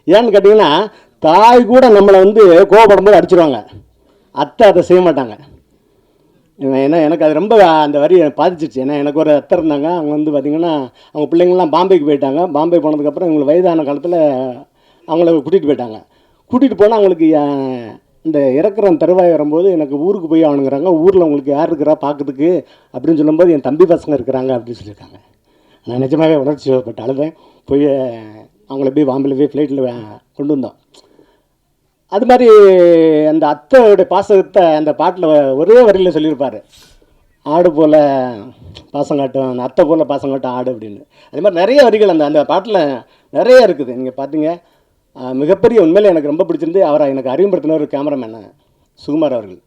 ஏன்னு கேட்டிங்கன்னா, தாய் கூட நம்மளை வந்து கோவப்படும் போது அடிச்சிருவாங்க, அத்தை அதை செய்ய மாட்டாங்க. ஏன்னா எனக்கு அது ரொம்ப அந்த வரி பாதிச்சிருச்சு. ஏன்னா எனக்கு ஒரு அத்தை இருந்தாங்க, அவங்க வந்து பார்த்திங்கன்னா அவங்க பிள்ளைங்கள்லாம் பாம்பேக்கு போயிட்டாங்க. பாம்பே போனதுக்கப்புறம் இவங்களுக்கு வயதான காலத்தில் அவங்கள கூட்டிகிட்டு போயிட்டாங்க. கூட்டிகிட்டு போனால் அவங்களுக்கு இந்த இறக்குற தருவாய் வரும்போது எனக்கு ஊருக்கு போய் ஆகணுங்கிறாங்க. ஊரில் உங்களுக்கு யார் இருக்கிறா பார்க்கறதுக்கு அப்படின்னு சொல்லும்போது என் தம்பி பசங்க இருக்கிறாங்க அப்படின்னு சொல்லியிருக்காங்க. நான் நிஜமாகவே உணர்ச்சி பட்டு அழுதேன். போய் அவங்கள போய் பாம்பேயில் போய் ஃப்ளைட்டில் கொண்டு வந்தோம். அது மாதிரி அந்த அத்தையோடைய பாசத்தை அந்த பாட்டில் ஒரே வரியில் சொல்லியிருப்பார். ஆடு போல் பாசம் காட்டும், அந்த அத்தை போல் பாசம் காட்டும் ஆடு அப்படின்னு. அதே மாதிரி நிறைய வரிகள் அந்த பாட்டில் நிறைய இருக்குது. நீங்கள் பார்த்தீங்க, மிகப்பெரிய உண்மையில் எனக்கு ரொம்ப பிடிச்சிருந்து அவரை எனக்கு அறிமுகப்படுத்தின ஒரு கேமராமேன் சுகுமார் அவர்கள்.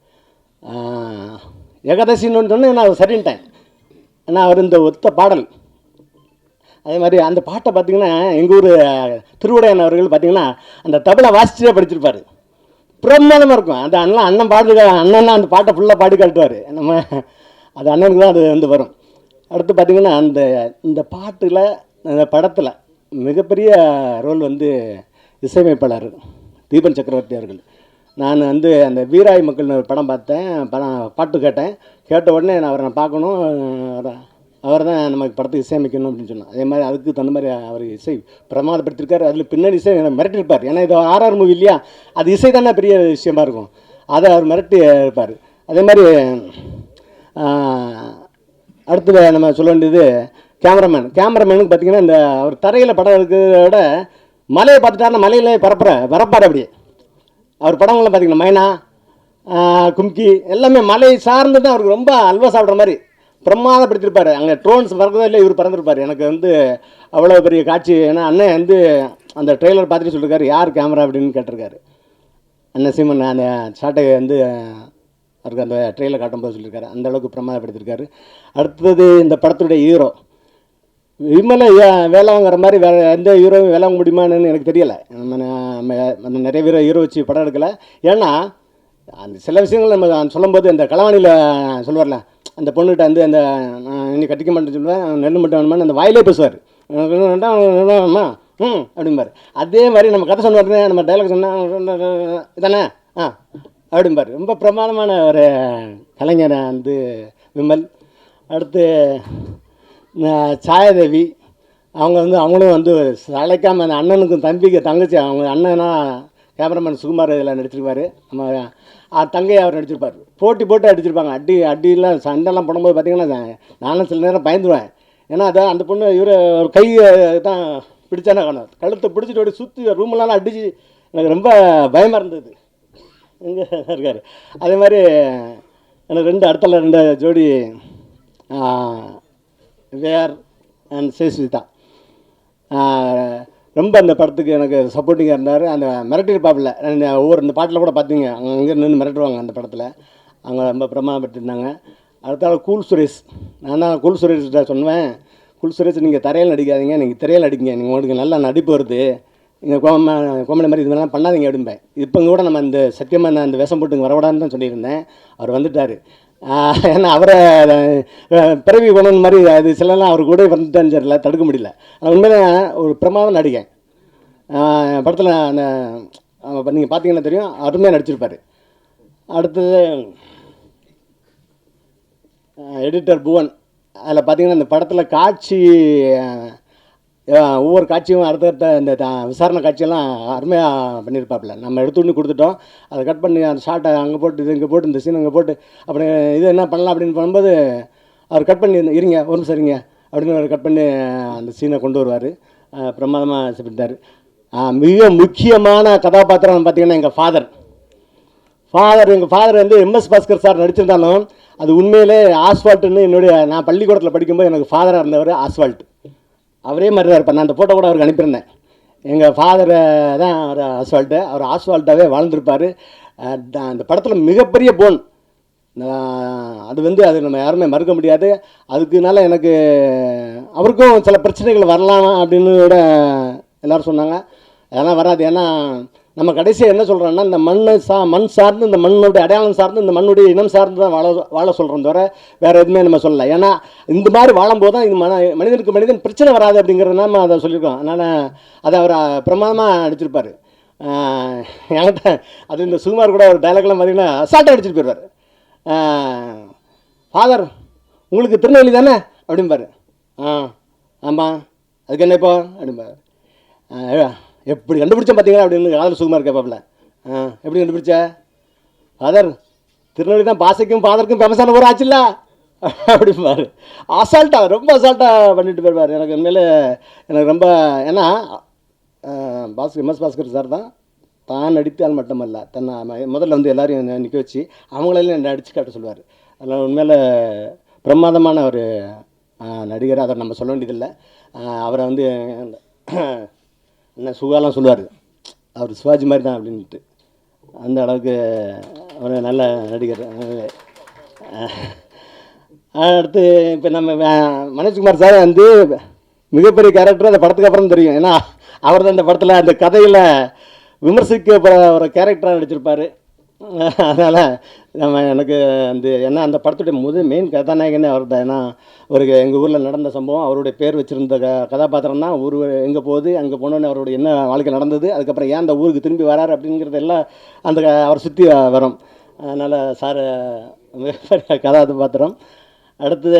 ஏகாதசின்னு சொன்னேன், நான் சரின்ட்டேன். ஏன்னா அவர் இந்த ஒத்த பாடல் அதே மாதிரி அந்த பாட்டை பார்த்திங்கன்னா எங்கள் ஊர் திருவிடையன் அவர்கள் பார்த்திங்கன்னா அந்த தபலை வாசிச்சுட்டே படிச்சிருப்பார். பிரமாதமாக இருக்கும். அந்த அண்ணன் பாடுற அண்ணன்னா அந்த பாட்டை ஃபுல்லாக பாடி காட்டுவார். நம்ம அது அண்ணனுக்கு தான் அது வந்து வரும். அடுத்து பார்த்திங்கன்னா இந்த பாட்டில் அந்த படத்தில் மிகப்பெரிய ரோல் வந்து இசையமைப்பாளர் தீபன் சக்கரவர்த்தி அவர்கள். நான் வந்து அந்த வீராய் மக்கள்னு ஒரு படம் பார்த்தேன், பாட்டு கேட்ட உடனே அவரை பார்க்கணும், அவர் தான் நமக்கு படத்துக்கு இசையமைக்கணும் அப்படின்னு சொன்னார். அதே மாதிரி அதுக்கு தகுந்த மாதிரி அவர் இசை பிரமாதப்படுத்திருக்காரு. அதில் பின்னாடி இசை மிரட்டிருப்பார். ஏன்னா இது ஆர்ஆர் மூவி இல்லையா, அது இசை தானே பெரிய விஷயமா இருக்கும், அதை அவர் மிரட்டி இருப்பார். அதே மாதிரி அடுத்து நம்ம சொல்ல வேண்டியது கேமராமேனுக்கு பார்த்திங்கன்னா இந்த அவர் தரையில் படம் இருக்கிறத விட மலையை பார்த்துட்டாருன்னா மலையிலே பரப்பார். அப்படியே அவர் படங்கள்லாம் பார்த்திங்கன்னா மைனா, கும்கி எல்லாமே மலை சார்ந்து தான் அவருக்கு ரொம்ப அல்வா சாப்பிட்ற மாதிரி பிரமாதப்படுத்திருப்பார். அங்கே ட்ரோன்ஸ் பறக்கிறதோ இல்லை, இவர் பறந்துருப்பார். எனக்கு வந்து அவ்வளோ பெரிய காட்சி. ஏன்னா அண்ணன் வந்து அந்த ட்ரெய்லர் பார்த்துட்டு சொல்லியிருக்காரு, யார் கேமரா அப்படின்னு கேட்டிருக்காரு. அண்ணன் சீமன் அந்த ஷாட்டை வந்து அவருக்கு அந்த ட்ரெய்லர் காட்டும்போது சொல்லியிருக்காரு. அந்த அளவுக்கு பிரமாதப்படுத்திருக்காரு. அடுத்தது இந்த படத்துடைய ஹீரோ விமலை வேலை வாங்குற மாதிரி வேறு எந்த ஹீரோவும் வேலை வாங்க முடியுமான்னு எனக்கு தெரியலை. நம்ம நிறைய ஹீரோ வச்சு படம் எடுக்கலை. ஏன்னா அந்த சில விஷயங்கள் நம்ம சொல்லும்போது இந்த களவாணியில் சொல்லுவார்ல, அந்த பொண்ணுகிட்ட வந்து அந்த இன்னி கட்டிக்க மாட்டேன்னு சொல்லுவேன், நெல் மட்டும் வேணுமான்னு அந்த வாயிலே பேசுவார். வேண்டாம் அப்படிம்பார். அதே மாதிரி நம்ம கதை சொன்ன நம்ம டைலாக் சொன்னால் இதானே அப்படிம்பார். ரொம்ப பிரமாதமான ஒரு கலைஞர் வந்து விமல். அடுத்து சாயாதேவி அவங்களும் வந்து சளைக்காமல் அந்த அண்ணனுக்கும் தங்கச்சி அவங்க அண்ணனா கேமராமேன் சுகுமார் இதில் நடிச்சிருப்பார். நம்ம தங்கையை அவர் நடிச்சிருப்பார். போட்டு அடிச்சிருப்பாங்க. அடியெல்லாம் சண்டைலாம் போடும்போது பார்த்திங்கன்னா நானும் சில நேரம் பயந்துருவேன். ஏன்னா அதான் அந்த பொண்ணு இவர் ஒரு கை தான் பிடிச்சானே காணும், கழுத்தை பிடிச்சிட்டு ஓடி சுற்றி ரூமெல்லாம் அடித்து எனக்கு ரொம்ப பயமாக இருந்தது. இங்கே இருக்கார். அதே மாதிரி எனக்கு அடுத்த ஜோடி வேர் அண்ட் சேஸ்விதா ரொம்ப அந்த படத்துக்கு எனக்கு சப்போர்ட்டிங்காக இருந்தார். அந்த மிரட்டிருப்பாப்பில் ஒவ்வொரு இந்த பாட்டில் கூட பார்த்தீங்க, அங்கே நின்று மிரட்டுவாங்க அந்த படத்தில். அவங்க ரொம்ப பிரமாதப்பட்டிருந்தாங்க. அடுத்த கூல் சுரேஷ். நான் தான் கூல் சுரேஷ்கிட்ட சொன்னேன், கூல் சுரேஷ் நீங்கள் தரையில் நடிக்காதீங்க, நீங்கள் திரையில் அடிங்க, நீங்கள் உங்களுக்கு நல்லா நடிப்பு வருது, நீங்கள் கோமலை மாதிரி இது மாதிரிலாம் பண்ணாதீங்க அப்படிம்பேன். இப்போ கூட நம்ம இந்த சத்தியமாக நான் அந்த வேஷம் போட்டுங்க வரவிடான்னு தான் சொல்லியிருந்தேன். அவர் வந்துட்டார். ஏன்னா அவரை பிறவி குணம் மாதிரி அது சிலலாம் அவர் கூட வந்துட்டான்னு தெரியல, தடுக்க முடியல. ஆனால் உண்மையிலே ஒரு பிரமாதம் நடிகன். படத்தில் அந்த நீங்கள் பார்த்தீங்கன்னா தெரியும், அருமையாக நடிச்சிருப்பார். அடுத்தது எடிட்டர் புவன். அதில் பார்த்தீங்கன்னா இந்த படத்தில் காட்சி ஒவ்வொரு காட்சியும் அடுத்தடுத்த இந்த விசாரணை காட்சியெல்லாம் அருமையாக பண்ணியிருப்பாப்புல. நம்ம எடுத்துன்னு கொடுத்துட்டோம், அதை கட் பண்ணி அந்த ஷார்ட்டை அங்கே போட்டு இது இங்கே போட்டு இந்த சீன் அங்கே போட்டு அப்படி இது என்ன பண்ணலாம் அப்படின்னு பண்ணும்போது அவர் கட் பண்ணி இருங்க ஒரு நிமிஷம் இருங்க அப்படின்னு அவர் கட் பண்ணி அந்த சீனை கொண்டு வருவார். பிரமாதமாக செஞ்சிருந்தார். மிக முக்கியமான கதாபாத்திரம் பார்த்திங்கன்னா எங்கள் ஃபாதர் எங்கள் ஃபாதர் வந்து எம்எஸ் பாஸ்கர் சார் நடிச்சிருந்தாலும் அது உண்மையிலே ஆஸ்வால்ட்டுன்னு நான் பள்ளிக்கூடத்தில் படிக்கும்போது எனக்கு ஃபாதராக இருந்தவர் ஆஸ்வால்ட். அவரே மாதிரி தான் இருப்பார். நான் அந்த ஃபோட்டோ கூட அவருக்கு அனுப்பியிருந்தேன். எங்கள் ஃபாதரை தான் அவர் ஆஸ்வால்ட்டு. அவர் ஆஸ்வால்ட்டாகவே வாழ்ந்துருப்பார். அந்த படத்தில் மிகப்பெரிய போன். அது வந்து அது நம்ம யாருமே மறுக்க முடியாது. அதுக்குனால எனக்கு அவருக்கும் சில பிரச்சனைகள் வரலாம் அப்படின்னு கூட எல்லோரும் சொன்னாங்க. அதெல்லாம் வராது. ஏன்னா நம்ம கடைசியாக என்ன சொல்கிறோன்னா, இந்த மண் சார்ந்து, இந்த மண்ணுடைய அடையாளம் சார்ந்து, இந்த மண்ணுடைய இனம் சார்ந்து தான் வாழ சொல்கிறோம் தவிர வேறு எதுவுமே நம்ம சொல்லலை. ஏன்னா இந்த மாதிரி வாழும்போது தான் இது மனிதனுக்கு மனிதன் பிரச்சனை வராது அப்படிங்கிறத நம்ம அதை சொல்லியிருக்கோம். அதனால் அதை அவர் பிரமாதமாக நடிச்சிருப்பார். என்கிட்ட அது இந்த சுகுமார் கூட ஒரு டைலாக்லாம் பார்த்திங்கன்னா அசால்ட்டாக அடிச்சுட்டு போயிடுவார். ஃபாதர் உங்களுக்கு திருநெல்வேலி தானே அப்படிம்பாரு. ஆமாம், அதுக்கு என்ன இப்போ அப்படிம்பாரு. எப்படி கண்டுபிடிச்சேன் பார்த்தீங்களா அப்படின்னு காதல் சுகுமார் கேட்பாப்புல. எப்படி கண்டுபிடிச்ச? ஃபாதர் திருநெல்வேலி தான் பாசைக்கும் ஃபாதருக்கும் ஃபேமஸான ஊர் ஆச்சுல்ல அப்படிம்பாரு. அசால்ட்டாக ரொம்ப அசால்ட்டாக பண்ணிட்டு போயிருப்பார். எனக்கு உண்மையிலே எனக்கு ரொம்ப, ஏன்னா எம்எஸ் பாஸ்கர் சார் தான் நடித்தால் மட்டுமல்ல தன்னை முதல்ல வந்து எல்லாரையும் நிற்க வச்சு அவங்களெல்லாம் நடித்து காட்ட சொல்லுவார். அதனால் உண்மையில் பிரமாதமான ஒரு நடிகர், அதை நம்ம சொல்ல வேண்டியதில்லை. அவரை வந்து என்ன சுகாலாம் சொல்லுவார், அவர் சிவாஜி மாதிரி தான் அப்படின்ட்டு. அந்த அளவுக்கு ஒரு நல்ல நடிகர். அடுத்து இப்போ நம்ம மனோஜ்குமார் சார் வந்து மிகப்பெரிய கேரக்டர் அந்த படத்துக்கு அப்புறம் தெரியும். ஏன்னா அவர் தான் அந்த படத்தில் அந்த கதையில் விமர்சிக்க ஒரு கேரக்டராக நடிச்சிருப்பார். அதனால் எனக்கு ஏன்னா அந்த படத்துடைய மெயின் கதாநாயகனே அவர் தான். ஏன்னா ஒரு எங்கள் ஊரில் நடந்த சம்பவம், அவருடைய பேர் வச்சுருந்த கதாபாத்திரம் தான். ஊர் எங்கே போகுது, அங்கே போனோன்னே அவருடைய என்ன வாழ்க்கை நடந்தது, அதுக்கப்புறம் ஏன் அந்த ஊருக்கு திரும்பி வராரு அப்படிங்கிறது எல்லாம் அந்த அவரை சுற்றி வரும். அதனால் சார் மிகப்பெரிய கதாபாத்திரம். அடுத்தது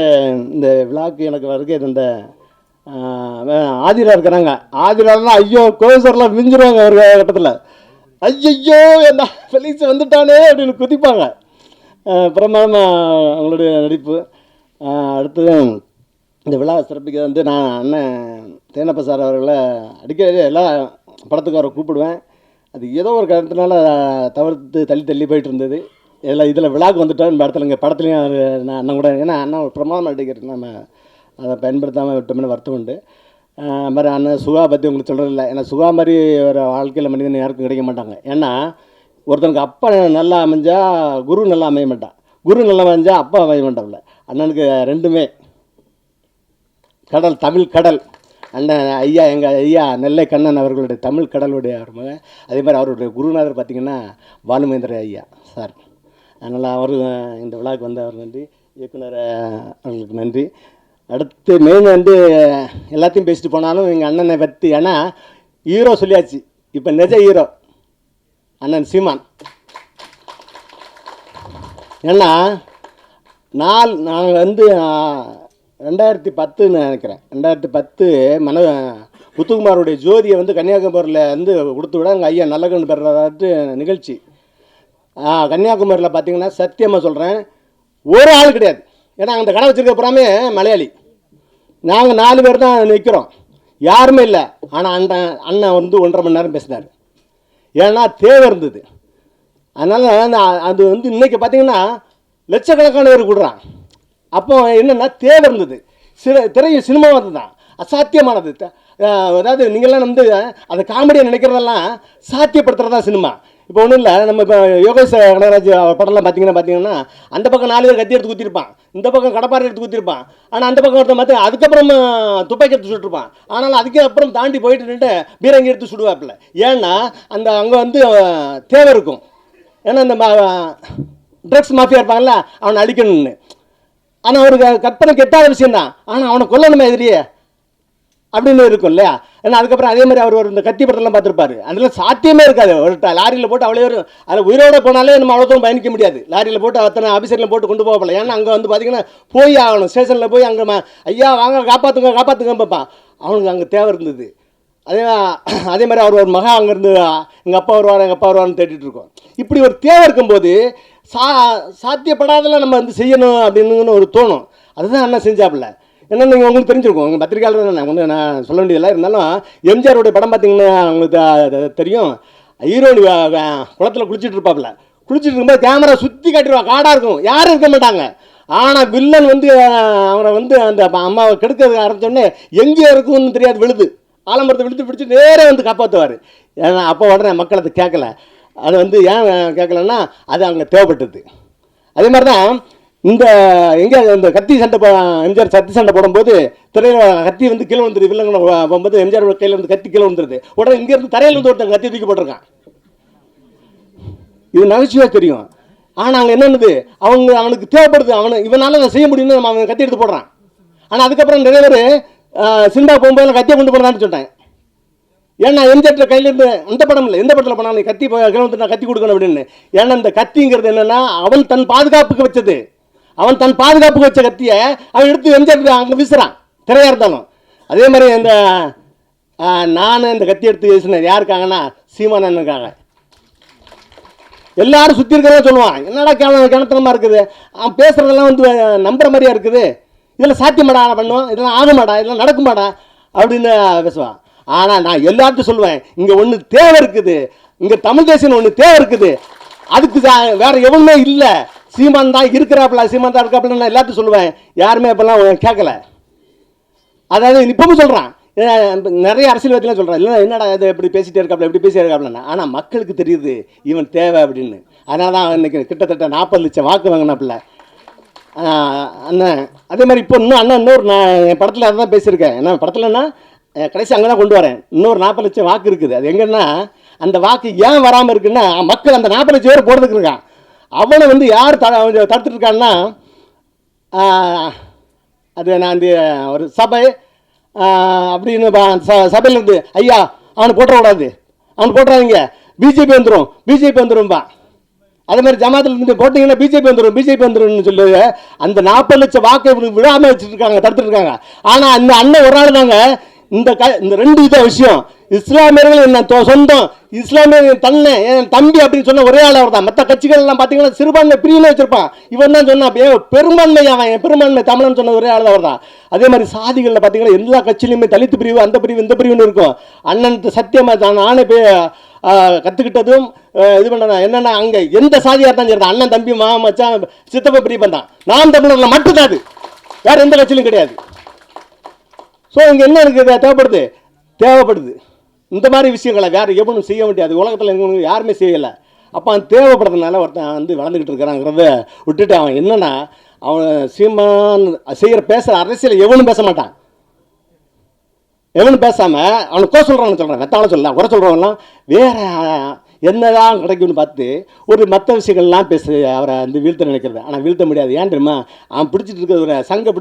இந்த விழாவுக்கு எனக்கு வருகை இந்த ஆதிரா இருக்கிறாங்க. ஆதிராலாம் ஐயோ கோவிசர்லாம் மிஞ்சிருவாங்க ஒரு கட்டத்தில். ஐயோ என்ன ஃபெலிக்ஸ் வந்துட்டானே அப்படின்னு குதிப்பாங்க. பிரமாதமாக அவங்களுடைய நடிப்பு. அடுத்தது இந்த விழா சிறப்பிக்க வந்து நான் அண்ணன் தேனப்ப சார் அவர்களை அடிக்கடி எல்லா படத்துக்கு அவரை கூப்பிடுவேன். அது ஏதோ ஒரு காரணத்தினால தவிர்த்து தள்ளி போயிட்டு இருந்தது. இதில் விழாவுக்கு வந்துட்டோம். இந்த இடத்துல இங்கே படத்துலையும் நான் அண்ணன் கூட, ஏன்னா அண்ணன் ஒரு பிரமாதமாக நடிகர், நம்ம அதை பயன்படுத்தாமல் விட்டோம்னு வருத்தம் உண்டு. மாதிரி அண்ணன் சுகா பற்றி உங்களுக்கு சொல்கிறதில்ல. ஏன்னா சுகா மாதிரி ஒரு வாழ்க்கையில் மனிதன் யாருக்கும் கிடைக்க மாட்டாங்க. ஏன்னா ஒருத்தனுக்கு அப்பா நல்லா அமைஞ்சால் குரு நல்லா அமைய மாட்டான், குரு நல்லா அமைஞ்சால் அப்பா அமைய மாட்டான்ல. அண்ணனுக்கு ரெண்டுமே கடல், தமிழ் கடல். அண்ணன் ஐயா, எங்கள் ஐயா நெல்லை கண்ணன் அவர்களுடைய தமிழ் கடலுடைய அவர் மகன். அதே மாதிரி அவருடைய குருநாதர் பார்த்திங்கன்னா பாலுமேந்திர ஐயா சார். அதனால் அவர் இந்த விழாவுக்கு வந்து அவர் நன்றி, இயக்குனர் அவர்களுக்கு நன்றி. அடுத்து மெயின் வந்து எல்லாத்தையும் பேசிட்டு போனாலும் எங்கள் அண்ணனை பற்றி, ஏன்னா ஹீரோ சொல்லியாச்சு, இப்போ நிஜ ஹீரோ அண்ணன் சீமான். ஏன்னா நாங்கள் வந்து 2010ன்னு நினைக்கிறேன், 2010 முத்துக்குமாருடைய ஜோதியை வந்து கன்னியாகுமரியில் வந்து கொடுத்து விட எங்கள் ஐயா நல்லகன் பெறதாட்டு நிகழ்ச்சி. கன்னியாகுமரியில் பார்த்தீங்கன்னா சத்தியமாக சொல்கிறேன், ஒரு ஆள் கிடையாது. ஏன்னா அந்த கடை வச்சுருக்க புறாமே மலையாளி. நாங்கள் 4 பேர் தான் நிற்கிறோம், யாருமே இல்லை. ஆனால் அண்ணன் வந்து 1.5 மணி நேரம் பேசினார். ஏன்னா தேவை இருந்தது. அதனால் அது வந்து இன்றைக்கி பார்த்தீங்கன்னா லட்சக்கணக்கான பேர் கொடுறான். அப்போ என்னென்னா தேவை இருந்தது. சினிமா வந்து தான் அசாத்தியமானது. அதாவது நீங்கள்லாம் வந்து அதை காமெடியாக நினைக்கிறதெல்லாம் சாத்தியப்படுத்துகிறதா சினிமா. இப்போ ஒன்றும் இல்லை, நம்ம இப்போ யோகேஷ் கனகராஜ் படம்லாம் பார்த்தீங்கன்னா அந்த பக்கம் 4 பேர் கத்தி எடுத்து குத்திருப்பான், இந்த பக்கம் கடப்பாறை எடுத்து குத்திருப்பான். ஆனால் அந்த பக்கம் ஒருத்தன் பார்த்து அதுக்கப்புறம் துப்பாக்கி எடுத்து சுட்டுருப்பான். ஆனாலும் அதுக்கு அப்புறம் தாண்டி போயிட்டு நின்று பீரங்கி எடுத்து சுடுவாப்பில்ல. ஏன்னா அங்கே வந்து தேவை இருக்கும். ஏன்னா இந்த ட்ரக்ஸ் மாஃபியா இருப்பாங்கல்ல, அவனை அழிக்கணும்னு. ஆனால் அவருக்கு கற்பனை கெட்டாத விஷயந்தான், ஆனால் அவனை கொல்லணுமே எதிரியே அப்படின்னு இருக்கும் இல்லையா. ஏன்னா அதுக்கப்புறம் அதே மாதிரி அவர் இந்த கத்தி படத்தெல்லாம் பார்த்துருப்பாரு. அதெல்லாம் சாத்தியமே இருக்காது. ஒரு லாரியில் போட்டு அவ்வளோ வரும், அதில் உயிரோடு போனாலே நம்ம அவ்வளோ தூரம் பயணிக்க முடியாது. லாரியில் போட்டு அத்தனை ஆஃபீஸரில் போட்டு கொண்டு போகல. ஏன்னா அங்கே வந்து பார்த்தீங்கன்னா போய் ஆகணும், ஸ்டேஷனில் போய் அங்கே ஐயா வாங்க காப்பாற்றுங்க பார்ப்பான். அவனுக்கு அங்கே தேவை இருந்தது. அதே மாதிரி அவர் ஒரு மகா அங்கேருந்து எங்கள் அப்பா வருவார்னு தேடிட்டு இருக்கோம். இப்படி ஒரு தேவை இருக்கும்போது சாத்தியப்படாதெல்லாம் நம்ம வந்து செய்யணும் அப்படின்னு ஒரு தோணும். அதுதான் அண்ணன் செஞ்சாப்புல. ஏன்னா நீங்கள் உங்களுக்கு தெரிஞ்சிருக்கும், உங்கள் பத்திரிகையாளர் நான் சொல்ல வேண்டியதில்லை. இருந்தாலும் எம்ஜிஆருடைய படம் பார்த்தீங்கன்னா உங்களுக்கு தெரியும். ஹீரோனி குளத்தில் குளிச்சுட்டு இருப்பாப்புல. குளிச்சுட்டு இருக்கும்போது கேமரா சுற்றி காட்டிடுவா, காடாக இருக்கும், யாரும் இருக்க மாட்டாங்க. ஆனால் வில்லன் வந்து அவரை வந்து அந்த அம்மாவை கெடுக்கிறதுக்கு ஆரம்பிச்சோடனே எங்கே இருக்குன்னு தெரியாது, விழுது ஆலமரத்தை விழுத்து பிடிச்சி நேராக வந்து காப்பாற்றுவார். ஏன்னா அப்போ உடனே மக்கள் அதை கேட்கல. அது வந்து ஏன் கேட்கலன்னா அது அங்கே தேவைப்பட்டது. அதே மாதிரி தான் இந்த எங்கே இந்த கத்தி சண்டை எம்ஜிஆர் கத்தி சண்டை போடும்போது திரையில் கத்தி வந்து கீழே வந்துடுது. வில்லங்க போகும்போது எம்ஜிஆர் கையில் வந்து கத்தி கீழே வந்துடுது. உடனே இங்கேருந்து தரையில் வந்து ஒருத்தன் கத்தி தூக்கி போட்டிருக்கான். இது நகைச்சுவையாக தெரியும். ஆனால் அங்கே என்னென்னது அவனுக்கு தேவைப்படுது, இவனால் அதை செய்ய முடியும்னு அவன் கத்தி எடுத்து போடுறான். ஆனால் அதுக்கப்புறம் நிறைய பேர் சினிமா போகும்போது கத்தியை கொண்டு போனான்னு சொல்லிட்டேன். ஏன்னா எம்ஜிஆர் கையிலேருந்து அந்த படம் இல்லை, எந்த படத்தில் போனாலும் கத்தி கிளம்பி நான் கத்தி கொடுக்கணும் அப்படின்னு. ஏன்னா இந்த கத்திங்கிறது என்னென்னா அவன் தன் பாதுகாப்புக்கு வச்சது. அவன் தன் பாதுகாப்புக்கு வச்ச கத்தியை அவன் எடுத்து எம்ஜிஆர் அங்கே வீசுகிறான், திரையாக இருந்தாலும். அதே மாதிரி இந்த நான் இந்த கத்தி எடுத்து வீசினேன் யாருக்காங்கன்னா சீமானனுக்காக. எல்லாரும் சுற்றி இருக்கிறதா சொல்லுவான், என்னடா கிணத்தனமாக இருக்குது, அவன் பேசுகிறதெல்லாம் வந்து நம்புற மாதிரியா இருக்குது, இதெல்லாம் சாத்தியமாடா பண்ணுவான், இதெல்லாம் ஆகுமாடா, இதெல்லாம் நடக்குமாடா அப்படின்னு பேசுவான். ஆனால் நான் எல்லாத்தையும் சொல்லுவேன், இங்கே ஒன்று தேவை இருக்குது, இங்கே தமிழ் தேசியம் ஒன்று தேவை இருக்குது, அதுக்கு வேற எவனுமே இல்லை, சீமான் தான் இருக்கிறாப்புல, சீமான் தான் இருக்காப்புல நான் எல்லாத்தையும் சொல்லுவேன். யாருமே இப்போல்லாம் கேட்கல. அதாவது இப்பவும் சொல்கிறான், நிறைய அரசியல்வாதிலாம் சொல்கிறான், இல்லை என்னடா இது எப்படி பேசிகிட்டே இருக்காப்புல, எப்படி பேசிட்டே இருக்காப்புலன்னா. ஆனால் மக்களுக்கு தெரியுது இவன் தேவை அப்படின்னு. அதனால தான் இன்றைக்கி கிட்டத்தட்ட 40 லட்சம் வாக்கு வாங்கினாப்புல அண்ணன். அதே மாதிரி இப்போ இன்னொரு நான் என் படத்தில் அதை தான் பேசியிருக்கேன். என்ன படத்தில்னா கடைசி அங்கே தான் கொண்டு வரேன். இன்னொரு 40 லட்சம் வாக்கு இருக்குது. அது எங்கன்னா அந்த வாக்கு ஏன் வராமல் இருக்குன்னா, மக்கள் அந்த 40 லட்சம் பேர் போடுறதுக்கு இருக்கான். அவனை வந்து யார் தடுத்துட்டு இருக்கான்னா, அது நான் அந்த ஒரு சபை அப்படின்னு சபையிலேருந்து ஐயா அவனை போட்டுறக்கூடாது, அவனை போட்டுறாதீங்க, பிஜேபி வந்துடும்பா. அதே மாதிரி ஜமாத்தில் இருந்து போட்டிங்கன்னா பிஜேபி வந்துடும் சொல்லி அந்த 40 லட்சம் வாக்கை விழாமல் வச்சுருக்காங்க, தடுத்துட்டு இருக்காங்க. ஆனால் அந்த அண்ணன் ஒரு நாள் தாங்க இந்த 2 வித விஷயம், இஸ்லாமியர்கள் என்ன சொந்தம், இஸ்லாமிய தன்னை என் தம்பி அப்படின்னு சொன்ன ஒரே ஆள் அவர் தான். மற்ற கட்சிகள் எல்லாம் பார்த்தீங்கன்னா சிறுபான்மை பிரிவினை வச்சிருப்பான், இவன் தான் சொன்னான் பெரும்பான்மை, அவன் பெரும்பான்மை தமிழன் சொன்ன ஒரே ஆள் அவர் தான். அதே மாதிரி சாதிகளில் பார்த்தீங்கன்னா எல்லா கட்சியிலுமே தலித்து பிரிவு, அந்த பிரிவு, இந்த பிரிவுன்னு இருக்கும். அண்ணன் சத்தியமாக தான் நானே போய் கற்றுக்கிட்டதும் இது பண்ண என்னென்னா, அங்கே எந்த சாதியாக இருந்தாலும் சரி, அண்ணன் தம்பி மச்சான் சித்தப்ப பிரிப்பன் தான். நாம் தமிழரில் மட்டும்தான் அது, வேறு எந்த கட்சியிலும் கிடையாது. ஸோ இங்கே என்ன இருக்குது தேவைப்படுது இந்த மாதிரி விஷயங்களை வேறு எவனும் செய்ய முடியாது, உலகத்தில் யாருமே செய்யலை. அப்போ அவன் தேவைப்படுறதுனால ஒருத்தன் வந்து வளர்ந்துக்கிட்டு இருக்கிறாங்கிறத விட்டுட்டு அவன் என்னென்னா, அவன் சீமான் பேசுகிற அரசியல் எவனும் பேச மாட்டான். எவனும் பேசாமல் அவனுக்கு சொல்கிறேன் வெத்தாலும் சொல்லலாம், குறை சொல்கிறவங்களாம் வேறு என்னதான் கிடைக்கும்னு பார்த்து ஒரு மற்ற விஷயங்கள்லாம் பேசு அவரை வந்து வீழ்த்த நினைக்கிறது. ஆனால் வீழ்த்த முடியாது. ஏன் தெரியுமா, அவன் பிடிச்சிட்டு இருக்க ஒரு சங்கை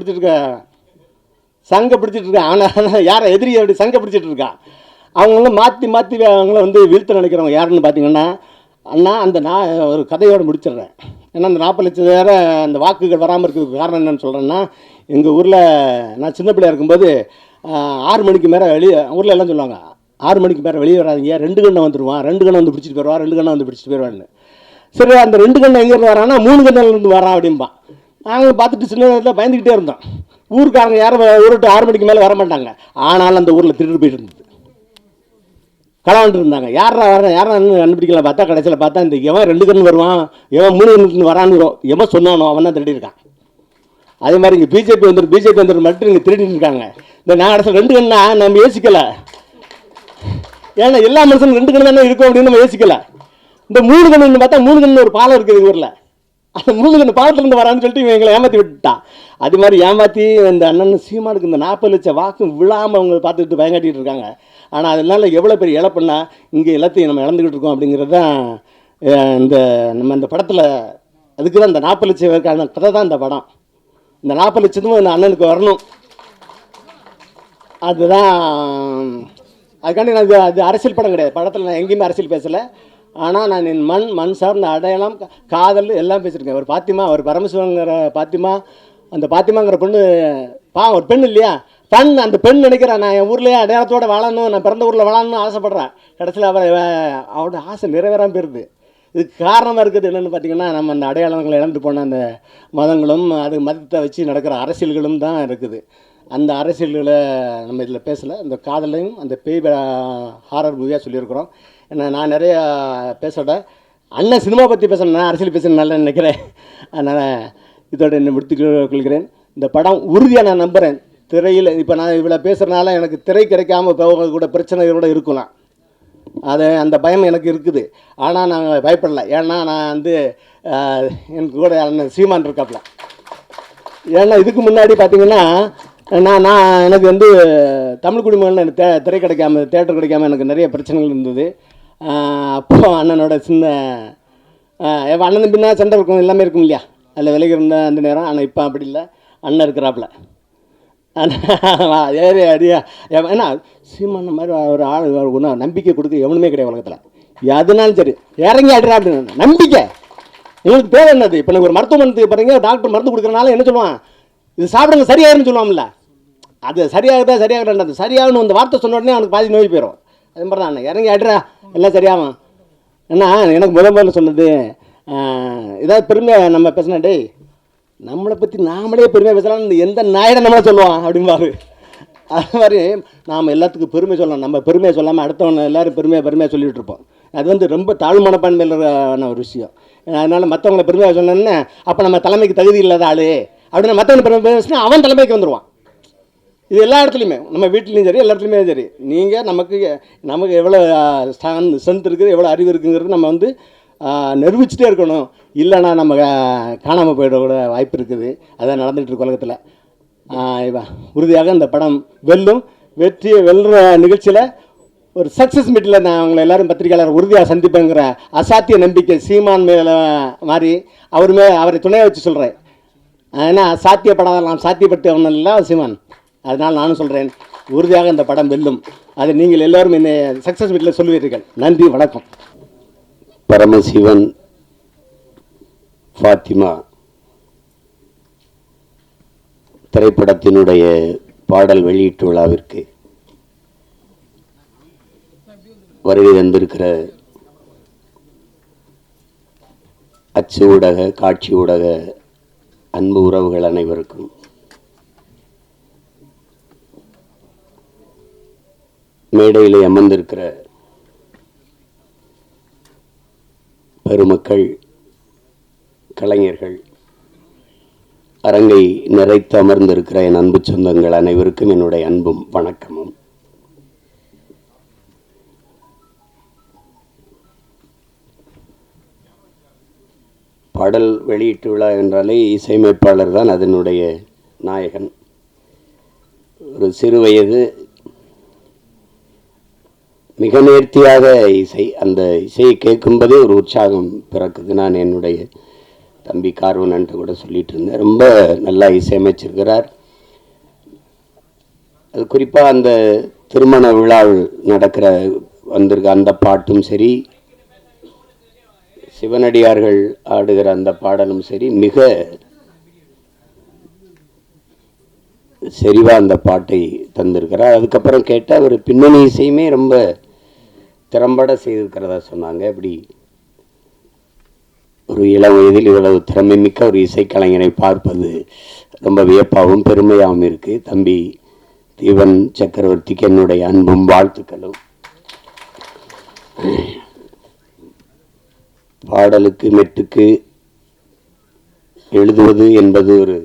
பிடிச்சிட்டு இருக்க ஆனால் யாரை எதிரி அப்படி சங்கை பிடிச்சிட்டு இருக்கான். அவங்களும் மாற்றி அவங்கள வந்து வீழ்த்த நினைக்கிறவங்க யாருன்னு பார்த்தீங்கன்னா, அண்ணா அந்த நான் ஒரு கதையோடு முடிச்சிடுறேன். ஏன்னா அந்த 40 லட்சம் வேறு அந்த வாக்குகள் வராமல் இருக்கிறதுக்கு காரணம் என்னன்னு சொல்கிறேன்னா, எங்கள் ஊரில் நான் சின்ன பிள்ளையாக இருக்கும்போது 6 மணிக்கு மேலே ஊரில் எல்லாம் சொல்லுவாங்க, 6 மணிக்கு மேலே வெளியே வராதிங்க, 2 கண்ணை வந்துடுவான், 2 கண்ணை வந்து பிடிச்சிட்டு போயிடுவான், 2 கண்ணை வந்து பிடிச்சிட்டு போயிடுவான்னு. சரி, அந்த 2 கண்ணை எங்கேருந்து வரான்னா 3 கண்ணிலேருந்து வரான் அப்படிம்பான். நாங்கள் பார்த்துட்டு சின்ன நேரத்தில் பயந்துக்கிட்டே இருந்தோம். ஊருக்காரங்க யாரும் ஊருட்டு 6 மணிக்கு மேலே வர மாட்டாங்க. ஆனாலும் அந்த ஊரில் திருட்டு போயிட்டு இருந்தது, களவாண்டு இருந்தாங்க. யாரா கண்டுபிடிக்கலாம் பார்த்தா கடைசியில் பார்த்தா இந்த எவன் 2 கண்ணு வருவான், எவன் 3 கண்ணு வரான்னு எவன் சொன்னானோ அவன் தான் திருடி இருக்கான். அதே மாதிரி இங்கே பிஜேபி வந்துடும் மட்டும் இங்கே திருடிட்டு இருக்காங்க. இந்த நான் கடைசியில் 2 கண்ணா நம்ம யோசிக்கலை, ஏன்னா எல்லா மனுஷனும் 2 கண்ணு தானே இருக்கும் அப்படின்னு நம்ம யோசிக்கலை. இந்த 3 கண்ணுன்னு பார்த்தா 3 கண்ணு ஒரு பாலம் இருக்குது ஊரில், அந்த 3 கண்ணு பாலத்துலேருந்து வரான்னு சொல்லிட்டு இவன் எங்களை ஏமாற்றி விட்டுட்டான். அது மாதிரி ஏமாற்றி இந்த அண்ணன் சீமானுக்கு இந்த 40 லட்சம் வாக்கு விழாமல் அவங்க பார்த்துக்கிட்டு பயங்காட்டிகிட்டு இருக்காங்க. ஆனால் அதனால எவ்வளோ பெரிய இழப்புன்னா இங்கே எல்லாத்தையும் நம்ம இழந்துக்கிட்டு இருக்கோம் அப்படிங்கிறது தான் நம்ம இந்த படத்தில். அதுக்கு தான் இந்த 40 லட்சம் பேருக்கான கதை தான் இந்த படம். இந்த 40 லட்சத்தும் இந்த அண்ணனுக்கு வரணும், அதுதான். அதுக்காண்டி நான் அது அரசியல் படம் கிடையாது, படத்தில் நான் எங்கேயுமே அரசியல் பேசலை. ஆனால் நான் என் மண் சார்ந்த அடையாளம், காதல் எல்லாம் பேசியிருக்கேன். ஒரு பாத்திமா, ஒரு பரமசிவங்கிற பாத்திமா, அந்த பாத்திமாங்கிற பொண்ணு ஒரு பெண் இல்லையா, அந்த பெண் நினைக்கிறேன் நான் என் ஊர்லேயே அடையாளத்தோடு வாழணும், நான் பிறந்த ஊரில் வாழணும்னு ஆசைப்பட்றேன். கடைசியில் அவரோட ஆசை நிறைவேறாமல் போயிருது. இதுக்கு காரணமாக இருக்குது என்னென்னு பார்த்தீங்கன்னா, நம்ம அந்த அடையாளங்களை இழந்து போன அந்த மதங்களும் அது மதத்தை வச்சு நடக்கிற அரசியல்களும் தான் இருக்குது. அந்த அரசியல்களை நம்ம இதில் பேசலை. இந்த காதலையும் அந்த பேய் ஹாரர் மூவியாக சொல்லியிருக்கிறோம். ஏன்னா நான் நிறைய பேசோட அண்ணன் சினிமா பற்றி பேசணும், நான் அரசியல் பேசணும் நல்லா நினைக்கிறேன். அதனால் இதோட என்னை முடித்துக்கொள்கிறேன். இந்த படம் உறுதியாக நான் நம்புகிறேன். திரையில் இப்போ நான் இவ்வளோ பேசுகிறனால எனக்கு திரை கிடைக்காமல் போக கூட பிரச்சனைகள் கூட இருக்கலாம், அது அந்த பயம் எனக்கு இருக்குது. ஆனால் நாங்கள் பயப்படலை, ஏன்னா நான் வந்து எனக்கு கூட அண்ணன் சீமான் இருக்காப்புல. ஏன்னா இதுக்கு முன்னாடி பார்த்தீங்கன்னா நான் எனக்கு வந்து தமிழ் குடிமகனில் எனக்கு திரை கிடைக்காம, தேட்டர் கிடைக்காம எனக்கு நிறைய பிரச்சனைகள் இருந்தது. அப்போ அண்ணனோட சின்ன அண்ணன் பின்னா சண்டை இருக்கும், எல்லாமே இருக்கும் இல்லையா, அதில் விலகி இருந்த அந்த நேரம். ஆனால் இப்போ அப்படி இல்லை, அண்ணன் இருக்கிறாப்புல. ஏறி அடியா ஏன்னா சீமான மாதிரி ஒரு ஆள் ஒன்றும் நம்பிக்கை கொடுக்க எவனுமே கிடையாது உலகத்தில். எதுனாலும் சரி இறங்கி அடிறா அப்படின்னு நம்பிக்கை. உங்களுக்கு தேவை என்னது? இப்போ எனக்கு ஒரு மருத்துவமனைக்கு போகிறீங்க, டாக்டர் மருந்து கொடுக்குறனால என்ன சொல்லுவான்? இது சாப்பிடுங்க சரியாயிருன்னு சொல்லுவாங்கல்ல. அது சரியாகுதா சரியாகக்கூடாது, சரியாகணும் அந்த வார்த்தை சொன்ன உடனே அவனுக்கு பாதி நோய் போயிடும். அது மாதிரி தான் இறங்கி அடுறா எல்லாம் சரியாகும். ஏன்னா எனக்கு முதல்ல சொன்னது ஏதாவது பெருமையாக நம்ம பேசினா, டேய் நம்மளை பற்றி நாமளே பெருமையாக பேசலாம், எந்த நாயிடம் நம்மளை சொல்லுவான் அப்படிம்பாரு. அது மாதிரி நாம் எல்லாத்துக்கும் பெருமை சொல்லலாம். நம்ம பெருமையை சொல்லாமல் அடுத்தவனை எல்லோரும் பெருமையாக சொல்லிகிட்டு இருப்போம். அது வந்து ரொம்ப தாழ்வு மனப்பான்மையிலான ஒரு விஷயம். அதனால் மற்றவங்களை பெருமையாக சொன்னோன்னே அப்போ நம்ம தலைமைக்கு தகுதி இல்லாத ஆள் அப்படின்னு மற்றவங்களை பெருமை பேசினா அவன் தலைமைக்கு வந்துடுவான். இது எல்லா இடத்துலையுமே, நம்ம வீட்லேயும் சரி எல்லா இடத்துலையுமே சரி. நீங்கள் நமக்கு எவ்வளோ ஸ்ட்ரென்த் இருக்குது, எவ்வளோ அறிவு இருக்குங்கிறது நம்ம வந்து நிரூபிச்சுட்டே இருக்கணும். இல்லைன்னா நம்ம காணாமல் போயிடக்கூட வாய்ப்பு இருக்குது. அதான் நடந்துகிட்டு இருக்கு உலகத்தில். உறுதியாக இந்த படம் வெல்லும். வெற்றியை வெல்லுற நிகழ்ச்சியில் ஒரு சக்ஸஸ் மீட்டில் நான் அவங்களை எல்லோரும் பத்திரிகையாளர் உறுதியாக சந்திப்பேங்கிற அசாத்திய நம்பிக்கை சீமான் மேலே மாதிரி அவரை துணையை வச்சு சொல்கிறேன். ஏன்னா சாத்தியப்படாத நாம் சாத்தியப்பட்டவன் இல்லை சீமான். அதனால் நானும் சொல்கிறேன், உறுதியாக இந்த படம் வெல்லும். அதை நீங்கள் எல்லோரும் என்னை சக்ஸஸ் மீட்டில் சொல்லுவீர்கள். நன்றி, வணக்கம். பரமசிவன் ஃபாத்திமா திரைப்படத்தினுடைய பாடல் வெளியீட்டு விழாவிற்கு வருகை தந்திருக்கிற அச்சு ஊடக காட்சி ஊடக அன்பு உறவுகள் அனைவருக்கும் மேடையிலே அமர்ந்திருக்கிற பெருமக்கள், கலைஞர்கள், அரங்கை நிறைத்து அமர்ந்திருக்கிற என் அன்பு சொந்தங்கள் அனைவருக்கும் என்னுடைய அன்பும் வணக்கமும். பாடல் வெளியீட்டு விழா என்றாலே இசையமைப்பாளர் தான் அதனுடைய நாயகன். ஒரு சிறு வயது மிக நேர்த்தியாக இசை, அந்த இசையை கேட்கும்போதே ஒரு உற்சாகம் பிறக்குது. நான் என்னுடைய தம்பி கார்வனன்ட்டு கூட சொல்லிட்டு இருந்தேன், ரொம்ப நல்லா இசையமைச்சிருக்கிறார். அது குறிப்பாக அந்த திருமண விழாவில் வந்திருக்க அந்த பாட்டும் சரி, சிவனடியார்கள் ஆடுகிற அந்த பாடலும் சரி, மிக செறிவாக அந்த பாட்டை தந்திருக்கிறார். அதுக்கப்புறம் கேட்டால் ஒரு பின்னணி இசையுமே ரொம்ப திறம்பட செய்திருக்கிறதா சொன்னாங்க. அப்படி ஒரு இளம் வயதில் இவ்வளவு திறமை மிக்க ஒரு இசைக்கலைஞரை பார்ப்பது ரொம்ப வியப்பாகவும் பெருமையாகவும் இருக்குது. தம்பி தீபன் சக்கரவர்த்திக்கு என்னுடைய அன்பும் வாழ்த்துக்களும். பாடலுக்கு மெட்டுக்கு எழுதுவது என்பது ஒரு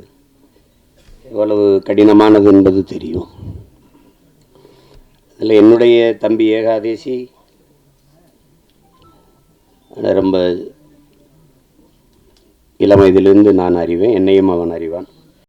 எவ்வளவு கடினமானது என்பது தெரியும். அதில் என்னுடைய தம்பி ஏகாதேசி ரொம்ப இளம் வயதிலிருந்து நான் அறிவேன், என்னையும் அவன் அறிவான்.